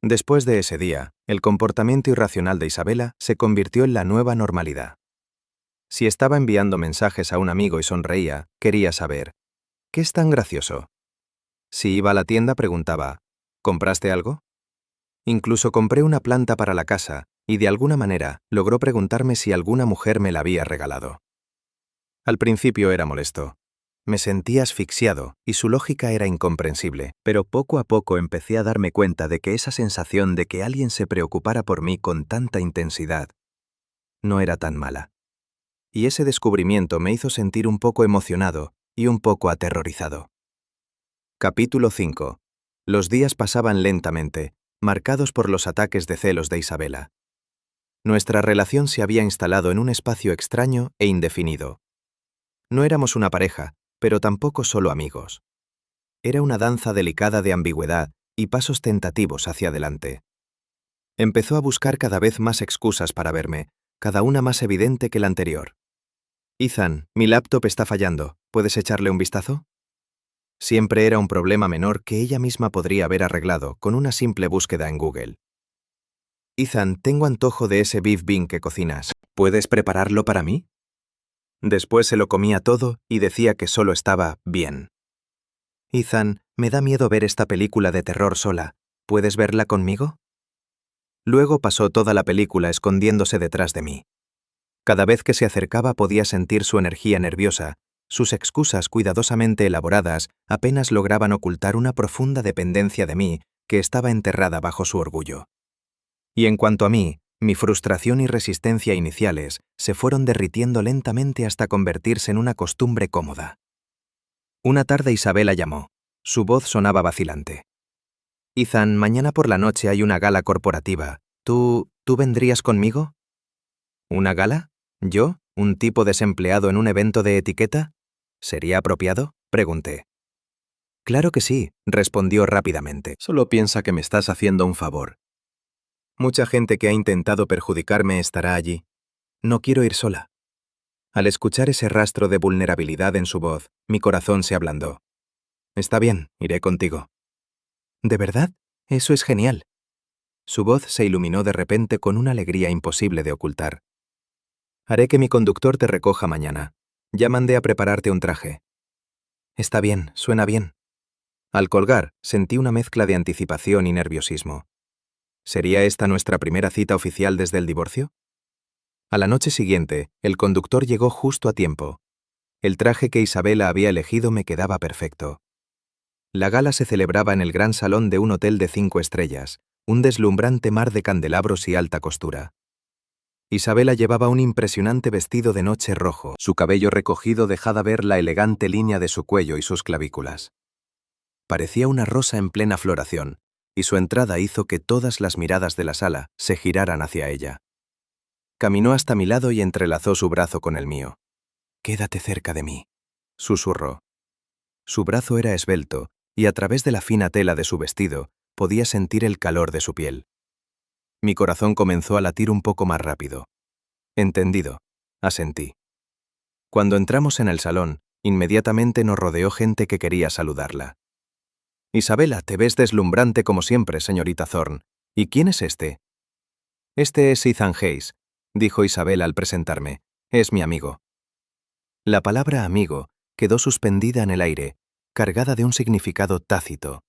Speaker 1: Después de ese día, el comportamiento irracional de Isabela se convirtió en la nueva normalidad. Si estaba enviando mensajes a un amigo y sonreía, quería saber, ¿qué es tan gracioso? Si iba a la tienda, preguntaba, ¿compraste algo? Incluso compré una planta para la casa y de alguna manera logró preguntarme si alguna mujer me la había regalado. Al principio era molesto. Me sentía asfixiado y su lógica era incomprensible, pero poco a poco empecé a darme cuenta de que esa sensación de que alguien se preocupara por mí con tanta intensidad no era tan mala. Y ese descubrimiento me hizo sentir un poco emocionado y un poco aterrorizado. Capítulo 5. Los días pasaban lentamente, marcados por los ataques de celos de Isabela. Nuestra relación se había instalado en un espacio extraño e indefinido. No éramos una pareja, pero tampoco solo amigos. Era una danza delicada de ambigüedad y pasos tentativos hacia adelante. Empezó a buscar cada vez más excusas para verme, cada una más evidente que la anterior. «Ethan, mi laptop está fallando. ¿Puedes echarle un vistazo?» Siempre era un problema menor que ella misma podría haber arreglado con una simple búsqueda en Google. «Ethan, tengo antojo de ese beef bean que cocinas. ¿Puedes prepararlo para mí?» Después se lo comía todo y decía que solo estaba bien. «Ethan, me da miedo ver esta película de terror sola. ¿Puedes verla conmigo?» Luego pasó toda la película escondiéndose detrás de mí. Cada vez que se acercaba podía sentir su energía nerviosa. Sus excusas cuidadosamente elaboradas apenas lograban ocultar una profunda dependencia de mí que estaba enterrada bajo su orgullo. Y en cuanto a mí, mi frustración y resistencia iniciales se fueron derritiendo lentamente hasta convertirse en una costumbre cómoda. Una tarde Isabela llamó. Su voz sonaba vacilante. «Ethan, mañana por la noche hay una gala corporativa. ¿Tú vendrías conmigo?» ¿Una gala? ¿Yo? ¿Un tipo desempleado en un evento de etiqueta? ¿Sería apropiado?, pregunté. «Claro que sí», respondió rápidamente. «Solo piensa que me estás haciendo un favor. Mucha gente que ha intentado perjudicarme estará allí. No quiero ir sola». Al escuchar ese rastro de vulnerabilidad en su voz, mi corazón se ablandó. Está bien, iré contigo. ¿De verdad? Eso es genial. Su voz se iluminó de repente con una alegría imposible de ocultar. Haré que mi conductor te recoja mañana. Ya mandé a prepararte un traje. Está bien, suena bien. Al colgar, sentí una mezcla de anticipación y nerviosismo. ¿Sería esta nuestra primera cita oficial desde el divorcio? A la noche siguiente, el conductor llegó justo a tiempo. El traje que Isabela había elegido me quedaba perfecto. La gala se celebraba en el gran salón de un hotel de 5 estrellas, un deslumbrante mar de candelabros y alta costura. Isabela llevaba un impresionante vestido de noche rojo. Su cabello recogido dejaba ver la elegante línea de su cuello y sus clavículas. Parecía una rosa en plena floración, y su entrada hizo que todas las miradas de la sala se giraran hacia ella. Caminó hasta mi lado y entrelazó su brazo con el mío. «Quédate cerca de mí», susurró. Su brazo era esbelto, y a través de la fina tela de su vestido podía sentir el calor de su piel. Mi corazón comenzó a latir un poco más rápido. «Entendido», asentí. Cuando entramos en el salón, inmediatamente nos rodeó gente que quería saludarla. «Isabela, te ves deslumbrante como siempre, señorita Thorne. ¿Y quién es este?» «Este es Ethan Hayes», dijo Isabela al presentarme. «Es mi amigo». La palabra amigo quedó suspendida en el aire, cargada de un significado tácito.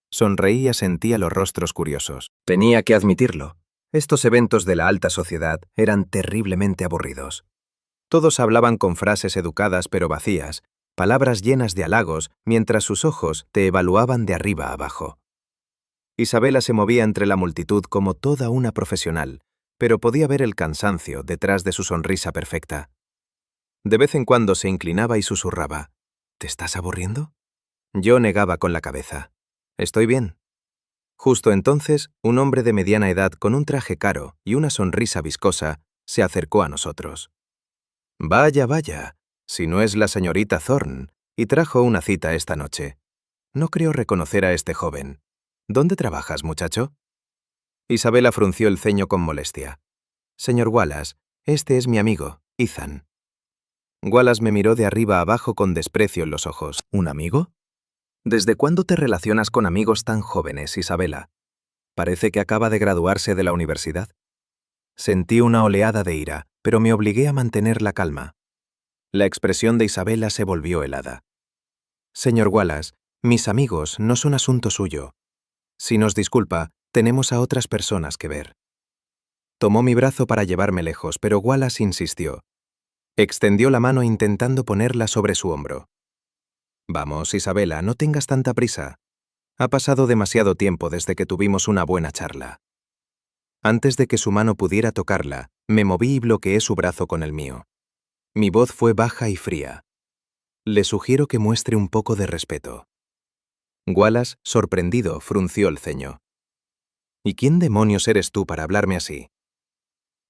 Speaker 1: Sonreí y asentí a los rostros curiosos. Tenía que admitirlo. Estos eventos de la alta sociedad eran terriblemente aburridos. Todos hablaban con frases educadas pero vacías, palabras llenas de halagos, mientras sus ojos te evaluaban de arriba a abajo. Isabela se movía entre la multitud como toda una profesional, pero podía ver el cansancio detrás de su sonrisa perfecta. De vez en cuando se inclinaba y susurraba. ¿Te estás aburriendo? Yo negaba con la cabeza. Estoy bien. Justo entonces, un hombre de mediana edad con un traje caro y una sonrisa viscosa se acercó a nosotros. Vaya, vaya, si no es la señorita Thorne, y trajo una cita esta noche. No creo reconocer a este joven. ¿Dónde trabajas, muchacho? Isabela frunció el ceño con molestia. Señor Wallace, este es mi amigo, Ethan. Wallace me miró de arriba a abajo con desprecio en los ojos. ¿Un amigo? ¿Desde cuándo te relacionas con amigos tan jóvenes, Isabela? Parece que acaba de graduarse de la universidad. Sentí una oleada de ira, pero me obligué a mantener la calma. La expresión de Isabela se volvió helada. Señor Wallace, mis amigos no son asunto suyo. Si nos disculpa, tenemos a otras personas que ver. Tomó mi brazo para llevarme lejos, pero Wallace insistió. Extendió la mano intentando ponerla sobre su hombro. Vamos, Isabela, no tengas tanta prisa. Ha pasado demasiado tiempo desde que tuvimos una buena charla. Antes de que su mano pudiera tocarla, me moví y bloqueé su brazo con el mío. Mi voz fue baja y fría. Le sugiero que muestre un poco de respeto. Wallace, sorprendido, frunció el ceño. ¿Y quién demonios eres tú para hablarme así?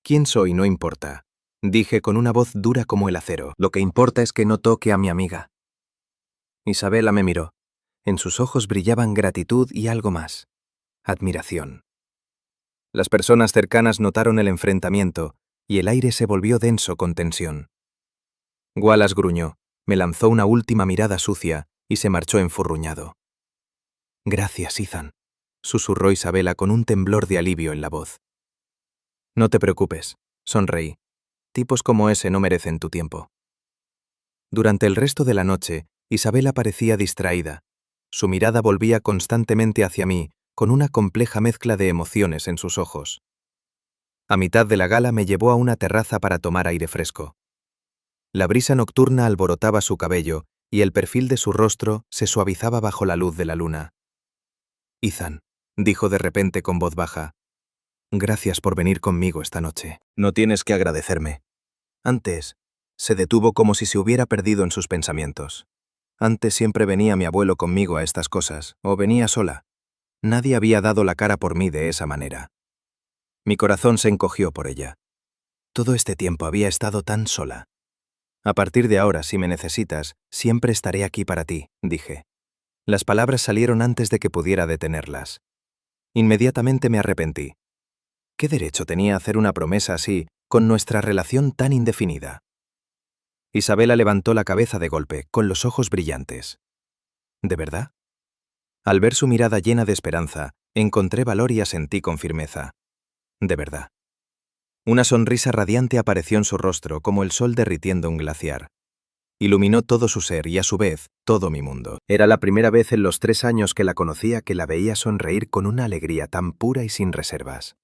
Speaker 1: ¿Quién soy no importa? Dije con una voz dura como el acero. Lo que importa es que no toque a mi amiga. Isabela me miró. En sus ojos brillaban gratitud y algo más. Admiración. Las personas cercanas notaron el enfrentamiento y el aire se volvió denso con tensión. Wallace gruñó, me lanzó una última mirada sucia y se marchó enfurruñado. Gracias, Ethan, susurró Isabela con un temblor de alivio en la voz. No te preocupes, sonreí. Tipos como ese no merecen tu tiempo. Durante el resto de la noche, Isabela parecía distraída. Su mirada volvía constantemente hacia mí, con una compleja mezcla de emociones en sus ojos. A mitad de la gala me llevó a una terraza para tomar aire fresco. La brisa nocturna alborotaba su cabello y el perfil de su rostro se suavizaba bajo la luz de la luna. Ethan, dijo de repente con voz baja, gracias por venir conmigo esta noche. No tienes que agradecerme. Antes, se detuvo como si se hubiera perdido en sus pensamientos. Antes siempre venía mi abuelo conmigo a estas cosas, o venía sola. Nadie había dado la cara por mí de esa manera. Mi corazón se encogió por ella. Todo este tiempo había estado tan sola. A partir de ahora, si me necesitas, siempre estaré aquí para ti, dije. Las palabras salieron antes de que pudiera detenerlas. Inmediatamente me arrepentí. ¿Qué derecho tenía a hacer una promesa así, con nuestra relación tan indefinida? Isabela levantó la cabeza de golpe, con los ojos brillantes. ¿De verdad? Al ver su mirada llena de esperanza, encontré valor y asentí con firmeza. De verdad. Una sonrisa radiante apareció en su rostro como el sol derritiendo un glaciar. Iluminó todo su ser y, a su vez, todo mi mundo. Era la primera vez en los 3 años que la conocía que la veía sonreír con una alegría tan pura y sin reservas.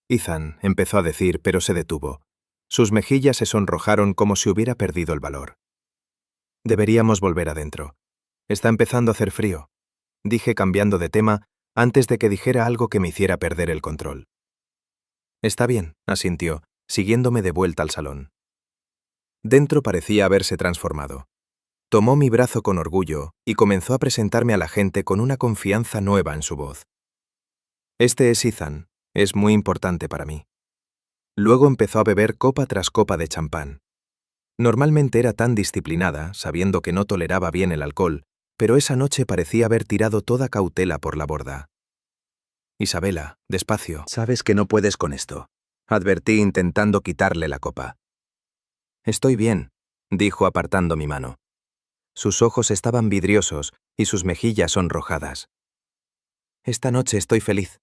Speaker 1: Ethan, empezó a decir, pero se detuvo. Sus mejillas se sonrojaron como si hubiera perdido el valor. Deberíamos volver adentro. Está empezando a hacer frío, dije cambiando de tema antes de que dijera algo que me hiciera perder el control. Está bien, asintió, siguiéndome de vuelta al salón. Dentro parecía haberse transformado. Tomó mi brazo con orgullo y comenzó a presentarme a la gente con una confianza nueva en su voz. Este es Ethan, es muy importante para mí. Luego empezó a beber copa tras copa de champán. Normalmente era tan disciplinada, sabiendo que no toleraba bien el alcohol, pero esa noche parecía haber tirado toda cautela por la borda. Isabela, despacio. Sabes que no puedes con esto, advertí intentando quitarle la copa. Estoy bien, dijo apartando mi mano. Sus ojos estaban vidriosos y sus mejillas sonrojadas. Esta noche estoy feliz.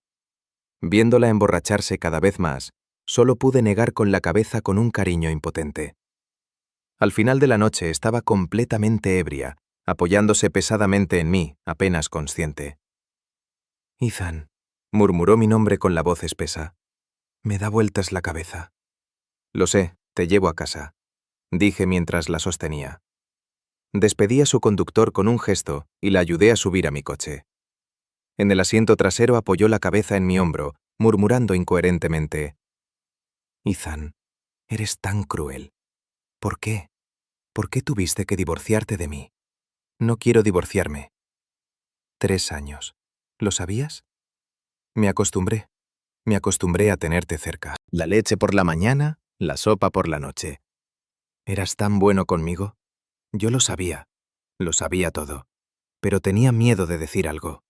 Speaker 1: Viéndola emborracharse cada vez más, solo pude negar con la cabeza con un cariño impotente. Al final de la noche estaba completamente ebria, apoyándose pesadamente en mí, apenas consciente. Ethan, murmuró mi nombre con la voz espesa. Me da vueltas la cabeza. Lo sé, te llevo a casa, dije mientras la sostenía. Despedí a su conductor con un gesto y la ayudé a subir a mi coche. En el asiento trasero apoyó la cabeza en mi hombro, murmurando incoherentemente. Ethan, eres tan cruel. ¿Por qué? ¿Por qué tuviste que divorciarte de mí? No quiero divorciarme. 3 años. ¿Lo sabías? Me acostumbré a tenerte cerca. La leche por la mañana, la sopa por la noche. ¿Eras tan bueno conmigo? Yo lo sabía todo. Pero tenía miedo de decir algo.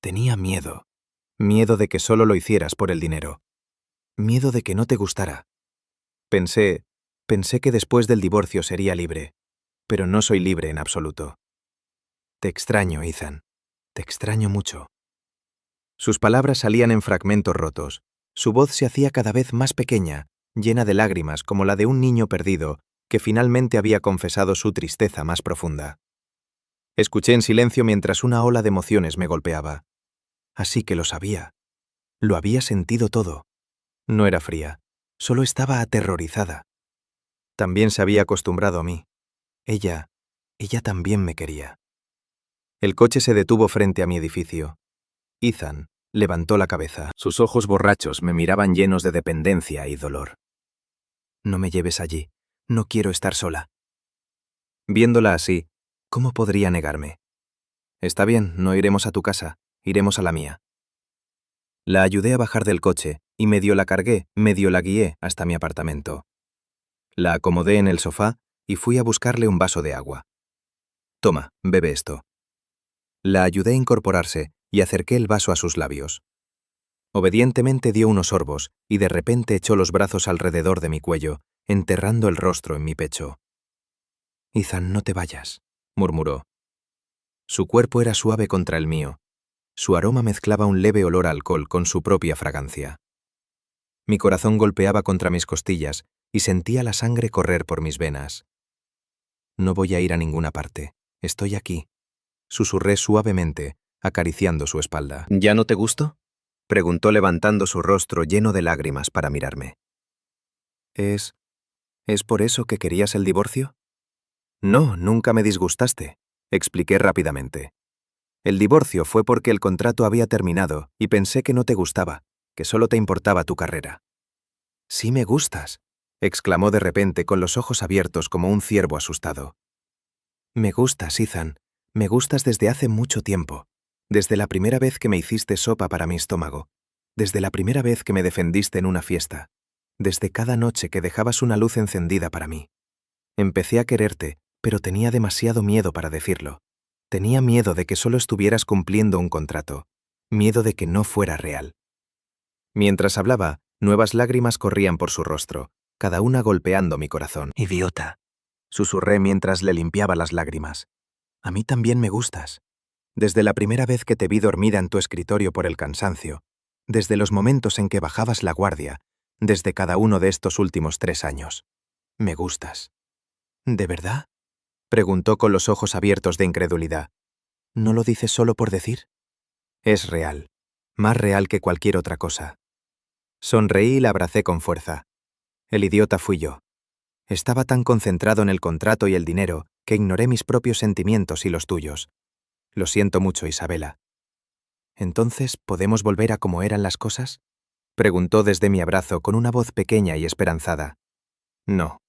Speaker 1: Tenía miedo. Miedo de que solo lo hicieras por el dinero. Miedo de que no te gustara. Pensé que después del divorcio sería libre, pero no soy libre en absoluto. Te extraño, Ethan. Te extraño mucho. Sus palabras salían en fragmentos rotos. Su voz se hacía cada vez más pequeña, llena de lágrimas como la de un niño perdido que finalmente había confesado su tristeza más profunda. Escuché en silencio mientras una ola de emociones me golpeaba. Así que lo sabía. Lo había sentido todo. No era fría, solo estaba aterrorizada. También se había acostumbrado a mí. Ella también me quería. El coche se detuvo frente a mi edificio. Ethan levantó la cabeza. Sus ojos borrachos me miraban llenos de dependencia y dolor. No me lleves allí. No quiero estar sola. Viéndola así, ¿cómo podría negarme? Está bien, no iremos a tu casa, iremos a la mía. La ayudé a bajar del coche y medio la cargué, medio la guié hasta mi apartamento. La acomodé en el sofá y fui a buscarle un vaso de agua. Toma, bebe esto. La ayudé a incorporarse y acerqué el vaso a sus labios. Obedientemente dio unos sorbos y de repente echó los brazos alrededor de mi cuello, enterrando el rostro en mi pecho. Ethan, no te vayas, murmuró. Su cuerpo era suave contra el mío. Su aroma mezclaba un leve olor a alcohol con su propia fragancia. Mi corazón golpeaba contra mis costillas y sentía la sangre correr por mis venas. No voy a ir a ninguna parte. Estoy aquí, susurré suavemente, acariciando su espalda. ¿Ya no te gusto?, preguntó levantando su rostro lleno de lágrimas para mirarme. ¿Es por eso que querías el divorcio? No, nunca me disgustaste, expliqué rápidamente. El divorcio fue porque el contrato había terminado y pensé que no te gustaba, que solo te importaba tu carrera. Sí me gustas, exclamó de repente con los ojos abiertos como un ciervo asustado. Me gustas, Ethan. Me gustas desde hace mucho tiempo. Desde la primera vez que me hiciste sopa para mi estómago. Desde la primera vez que me defendiste en una fiesta. Desde cada noche que dejabas una luz encendida para mí. Empecé a quererte, pero tenía demasiado miedo para decirlo. Tenía miedo de que solo estuvieras cumpliendo un contrato. Miedo de que no fuera real. Mientras hablaba, nuevas lágrimas corrían por su rostro, cada una golpeando mi corazón. Idiota, susurré mientras le limpiaba las lágrimas. A mí también me gustas. Desde la primera vez que te vi dormida en tu escritorio por el cansancio, desde los momentos en que bajabas la guardia, desde cada uno de estos últimos 3 años. Me gustas. ¿De verdad? Preguntó con los ojos abiertos de incredulidad. ¿No lo dices solo por decir? Es real. Más real que cualquier otra cosa. Sonreí y la abracé con fuerza. El idiota fui yo. Estaba tan concentrado en el contrato y el dinero que ignoré mis propios sentimientos y los tuyos. Lo siento mucho, Isabela. ¿Entonces podemos volver a como eran las cosas? Preguntó desde mi abrazo con una voz pequeña y esperanzada. No,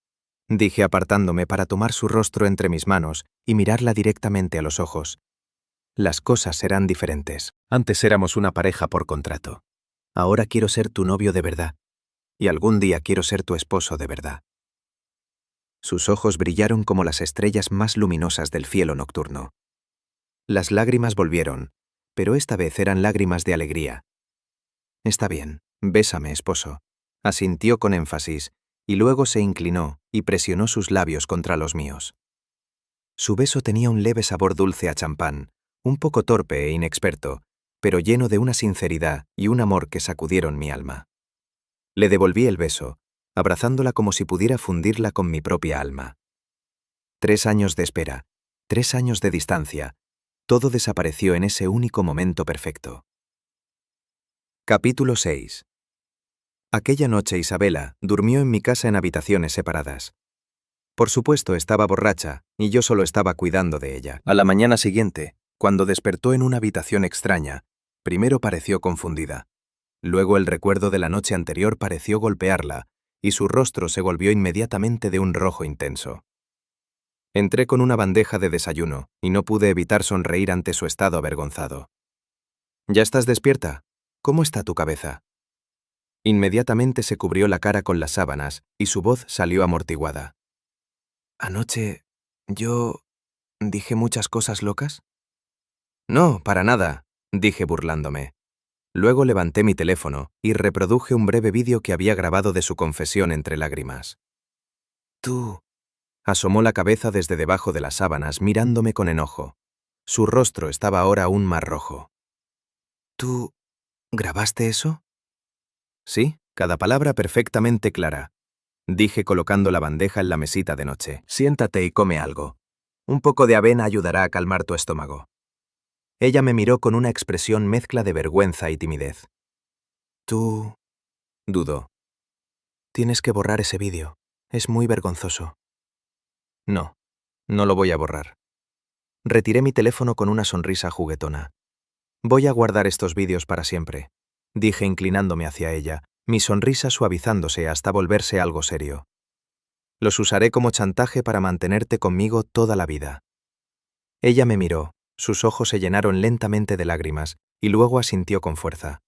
Speaker 1: dije apartándome para tomar su rostro entre mis manos y mirarla directamente a los ojos. Las cosas serán diferentes. Antes éramos una pareja por contrato. Ahora quiero ser tu novio de verdad. Y algún día quiero ser tu esposo de verdad. Sus ojos brillaron como las estrellas más luminosas del cielo nocturno. Las lágrimas volvieron, pero esta vez eran lágrimas de alegría. Está bien, bésame, esposo, asintió con énfasis, y luego se inclinó y presionó sus labios contra los míos. Su beso tenía un leve sabor dulce a champán, un poco torpe e inexperto, pero lleno de una sinceridad y un amor que sacudieron mi alma. Le devolví el beso, abrazándola como si pudiera fundirla con mi propia alma. 3 años de espera, 3 años de distancia, todo desapareció en ese único momento perfecto. Capítulo 6. Aquella noche Isabela durmió en mi casa en habitaciones separadas. Por supuesto estaba borracha, y yo solo estaba cuidando de ella. A la mañana siguiente, cuando despertó en una habitación extraña, primero pareció confundida. Luego el recuerdo de la noche anterior pareció golpearla, y su rostro se volvió inmediatamente de un rojo intenso. Entré con una bandeja de desayuno, y no pude evitar sonreír ante su estado avergonzado. ¿Ya estás despierta? ¿Cómo está tu cabeza? Inmediatamente se cubrió la cara con las sábanas, y su voz salió amortiguada. ¿Anoche yo dije muchas cosas locas? No, para nada, dije burlándome. Luego levanté mi teléfono y reproduje un breve vídeo que había grabado de su confesión entre lágrimas. Tú. Asomó la cabeza desde debajo de las sábanas mirándome con enojo. Su rostro estaba ahora aún más rojo. ¿Tú grabaste eso? Sí, cada palabra perfectamente clara, dije colocando la bandeja en la mesita de noche. Siéntate y come algo. Un poco de avena ayudará a calmar tu estómago. Ella me miró con una expresión mezcla de vergüenza y timidez. Tú... dudó. Tienes que borrar ese vídeo. Es muy vergonzoso. No, no lo voy a borrar. Retiré mi teléfono con una sonrisa juguetona. Voy a guardar estos vídeos para siempre, dije inclinándome hacia ella, mi sonrisa suavizándose hasta volverse algo serio. Los usaré como chantaje para mantenerte conmigo toda la vida. Ella me miró, sus ojos se llenaron lentamente de lágrimas, y luego asintió con fuerza.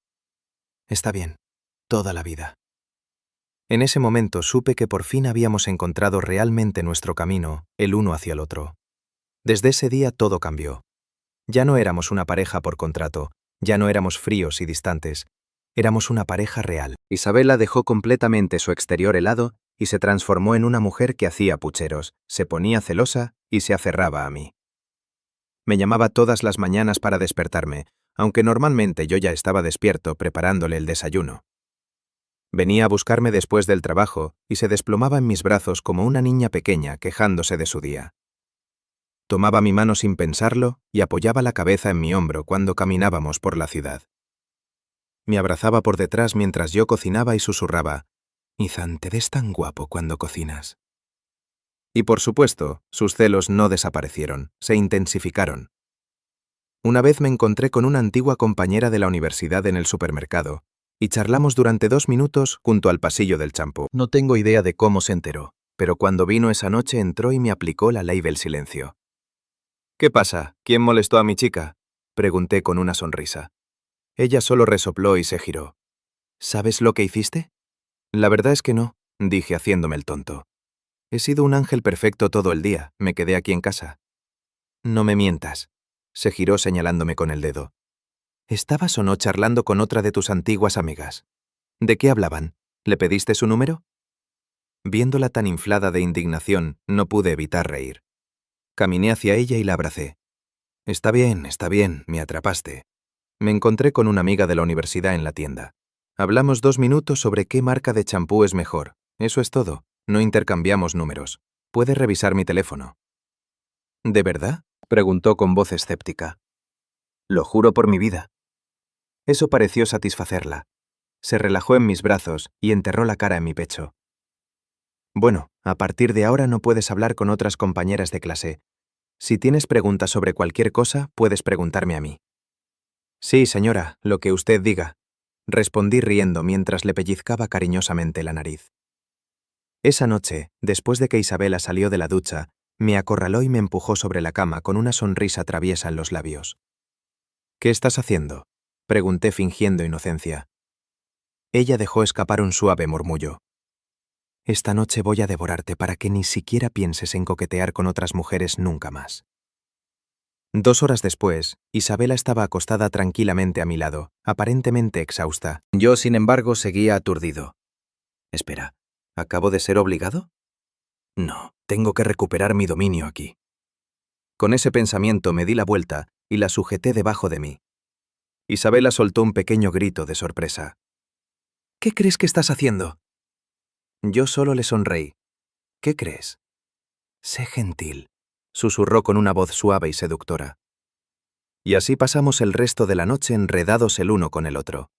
Speaker 1: Está bien, toda la vida. En ese momento supe que por fin habíamos encontrado realmente nuestro camino, el uno hacia el otro. Desde ese día todo cambió. Ya no éramos una pareja por contrato, ya no éramos fríos y distantes, éramos una pareja real. Isabela dejó completamente su exterior helado y se transformó en una mujer que hacía pucheros, se ponía celosa y se aferraba a mí. Me llamaba todas las mañanas para despertarme, aunque normalmente yo ya estaba despierto preparándole el desayuno. Venía a buscarme después del trabajo y se desplomaba en mis brazos como una niña pequeña quejándose de su día. Tomaba mi mano sin pensarlo y apoyaba la cabeza en mi hombro cuando caminábamos por la ciudad. Me abrazaba por detrás mientras yo cocinaba y susurraba, «Ethan, te ves tan guapo cuando cocinas». Y por supuesto, sus celos no desaparecieron, se intensificaron. Una vez me encontré con una antigua compañera de la universidad en el supermercado, y charlamos durante 2 minutos junto al pasillo del champú. No tengo idea de cómo se enteró, pero cuando vino esa noche entró y me aplicó la ley del silencio. «¿Qué pasa? ¿Quién molestó a mi chica?», pregunté con una sonrisa. Ella solo resopló y se giró. «¿Sabes lo que hiciste?». «La verdad es que no», dije haciéndome el tonto. «He sido un ángel perfecto todo el día, me quedé aquí en casa». «No me mientas», se giró señalándome con el dedo. «¿Estabas o no charlando con otra de tus antiguas amigas? ¿De qué hablaban? ¿Le pediste su número?». Viéndola tan inflada de indignación, no pude evitar reír. Caminé hacia ella y la abracé. Está bien, me atrapaste. Me encontré con una amiga de la universidad en la tienda. Hablamos 2 minutos sobre qué marca de champú es mejor. Eso es todo. No intercambiamos números. Puedes revisar mi teléfono. ¿De verdad?, preguntó con voz escéptica. Lo juro por mi vida. Eso pareció satisfacerla. Se relajó en mis brazos y enterró la cara en mi pecho. Bueno, a partir de ahora no puedes hablar con otras compañeras de clase. Si tienes preguntas sobre cualquier cosa, puedes preguntarme a mí. Sí, señora, lo que usted diga, respondí riendo mientras le pellizcaba cariñosamente la nariz. Esa noche, después de que Isabela salió de la ducha, me acorraló y me empujó sobre la cama con una sonrisa traviesa en los labios. ¿Qué estás haciendo?, pregunté fingiendo inocencia. Ella dejó escapar un suave murmullo. Esta noche voy a devorarte para que ni siquiera pienses en coquetear con otras mujeres nunca más. 2 horas después, Isabela estaba acostada tranquilamente a mi lado, aparentemente exhausta. Yo, sin embargo, seguía aturdido. Espera, ¿acabo de ser obligado? No, tengo que recuperar mi dominio aquí. Con ese pensamiento me di la vuelta y la sujeté debajo de mí. Isabela soltó un pequeño grito de sorpresa. ¿Qué crees que estás haciendo? Yo solo le sonreí. ¿Qué crees? Sé gentil, susurró con una voz suave y seductora. Y así pasamos el resto de la noche enredados el uno con el otro.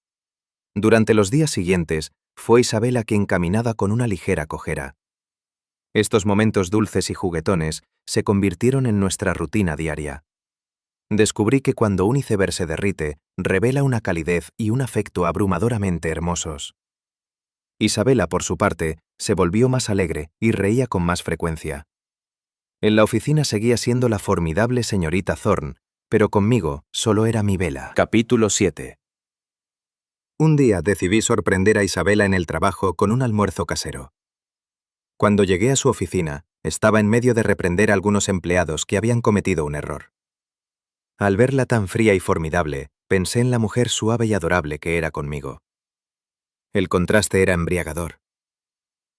Speaker 1: Durante los días siguientes, fue Isabela quien caminaba con una ligera cojera. Estos momentos dulces y juguetones se convirtieron en nuestra rutina diaria. Descubrí que cuando un iceberg se derrite, revela una calidez y un afecto abrumadoramente hermosos. Isabela, por su parte, se volvió más alegre y reía con más frecuencia. En la oficina seguía siendo la formidable señorita Thorne, pero conmigo solo era mi vela. Capítulo 7. Un día decidí sorprender a Isabela en el trabajo con un almuerzo casero. Cuando llegué a su oficina, estaba en medio de reprender a algunos empleados que habían cometido un error. Al verla tan fría y formidable, pensé en la mujer suave y adorable que era conmigo. El contraste era embriagador.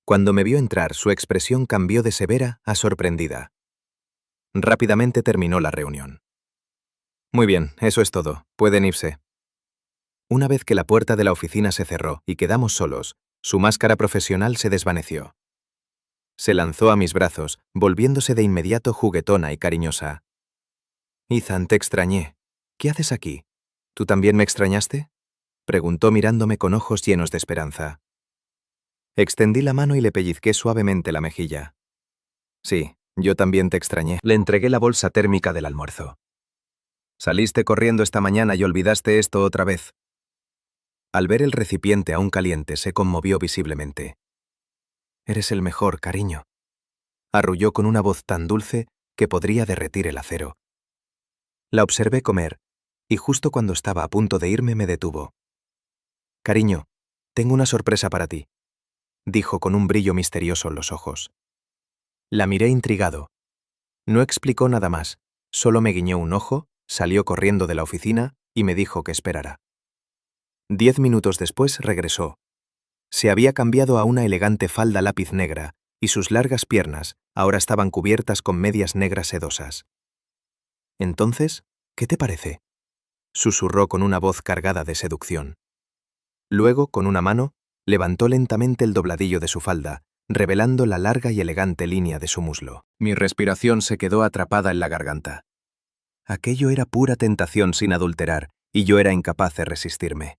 Speaker 1: Cuando me vio entrar, su expresión cambió de severa a sorprendida. Rápidamente terminó la reunión. Muy bien, eso es todo. Pueden irse. Una vez que la puerta de la oficina se cerró y quedamos solos, su máscara profesional se desvaneció. Se lanzó a mis brazos, volviéndose de inmediato juguetona y cariñosa. Ethan, te extrañé. ¿Qué haces aquí? ¿Tú también me extrañaste?, preguntó mirándome con ojos llenos de esperanza. Extendí la mano y le pellizqué suavemente la mejilla. Sí, yo también te extrañé. Le entregué la bolsa térmica del almuerzo. Saliste corriendo esta mañana y olvidaste esto otra vez. Al ver el recipiente aún caliente, se conmovió visiblemente. Eres el mejor, cariño. Arrulló con una voz tan dulce que podría derretir el acero. La observé comer, y justo cuando estaba a punto de irme me detuvo. Cariño, tengo una sorpresa para ti, dijo con un brillo misterioso en los ojos. La miré intrigado. No explicó nada más, solo me guiñó un ojo, salió corriendo de la oficina y me dijo que esperara. 10 minutos después regresó. Se había cambiado a una elegante falda lápiz negra y sus largas piernas ahora estaban cubiertas con medias negras sedosas. Entonces, ¿qué te parece?, susurró con una voz cargada de seducción. Luego, con una mano, levantó lentamente el dobladillo de su falda, revelando la larga y elegante línea de su muslo. Mi respiración se quedó atrapada en la garganta. Aquello era pura tentación sin adulterar, y yo era incapaz de resistirme.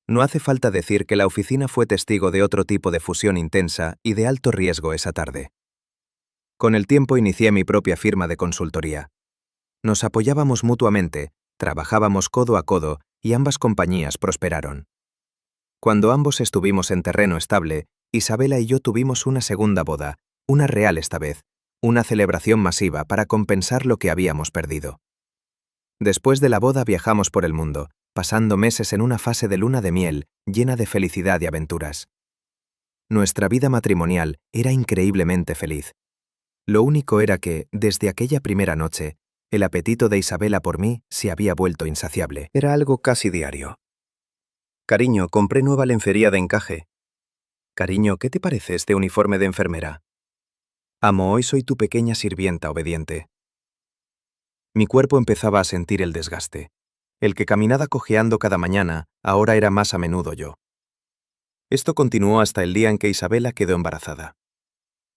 Speaker 1: No hace falta decir que la oficina fue testigo de otro tipo de fusión intensa y de alto riesgo esa tarde. Con el tiempo inicié mi propia firma de consultoría. Nos apoyábamos mutuamente, trabajábamos codo a codo y ambas compañías prosperaron. Cuando ambos estuvimos en terreno estable, Isabela y yo tuvimos una segunda boda, una real esta vez, una celebración masiva para compensar lo que habíamos perdido. Después de la boda viajamos por el mundo, pasando meses en una fase de luna de miel llena de felicidad y aventuras. Nuestra vida matrimonial era increíblemente feliz. Lo único era que, desde aquella primera noche, el apetito de Isabela por mí se había vuelto insaciable. Era algo casi diario. Cariño, compré nueva lencería de encaje. Cariño, ¿qué te parece este uniforme de enfermera? Amo, hoy soy tu pequeña sirvienta obediente. Mi cuerpo empezaba a sentir el desgaste. El que caminaba cojeando cada mañana, ahora era más a menudo yo. Esto continuó hasta el día en que Isabela quedó embarazada.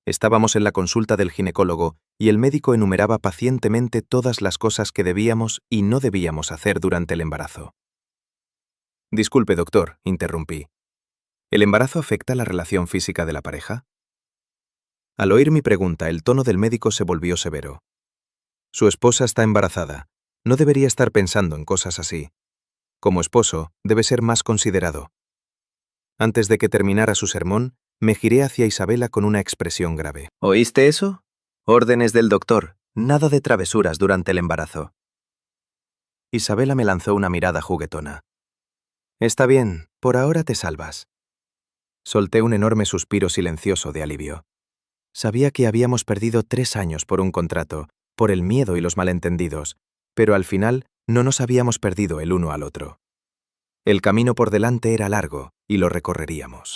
Speaker 1: Estábamos en la consulta del ginecólogo y el médico enumeraba pacientemente todas las cosas que debíamos y no debíamos hacer durante el embarazo. Disculpe, doctor, interrumpí. ¿El embarazo afecta la relación física de la pareja? Al oír mi pregunta, el tono del médico se volvió severo. Su esposa está embarazada. No debería estar pensando en cosas así. Como esposo, debe ser más considerado. Antes de que terminara su sermón, me giré hacia Isabela con una expresión grave. ¿Oíste eso? Órdenes del doctor. Nada de travesuras durante el embarazo. Isabela me lanzó una mirada juguetona. Está bien, por ahora te salvas. Solté un enorme suspiro silencioso de alivio. Sabía que habíamos perdido 3 años por un contrato, por el miedo y los malentendidos, pero al final no nos habíamos perdido el uno al otro. El camino por delante era largo y lo recorreríamos.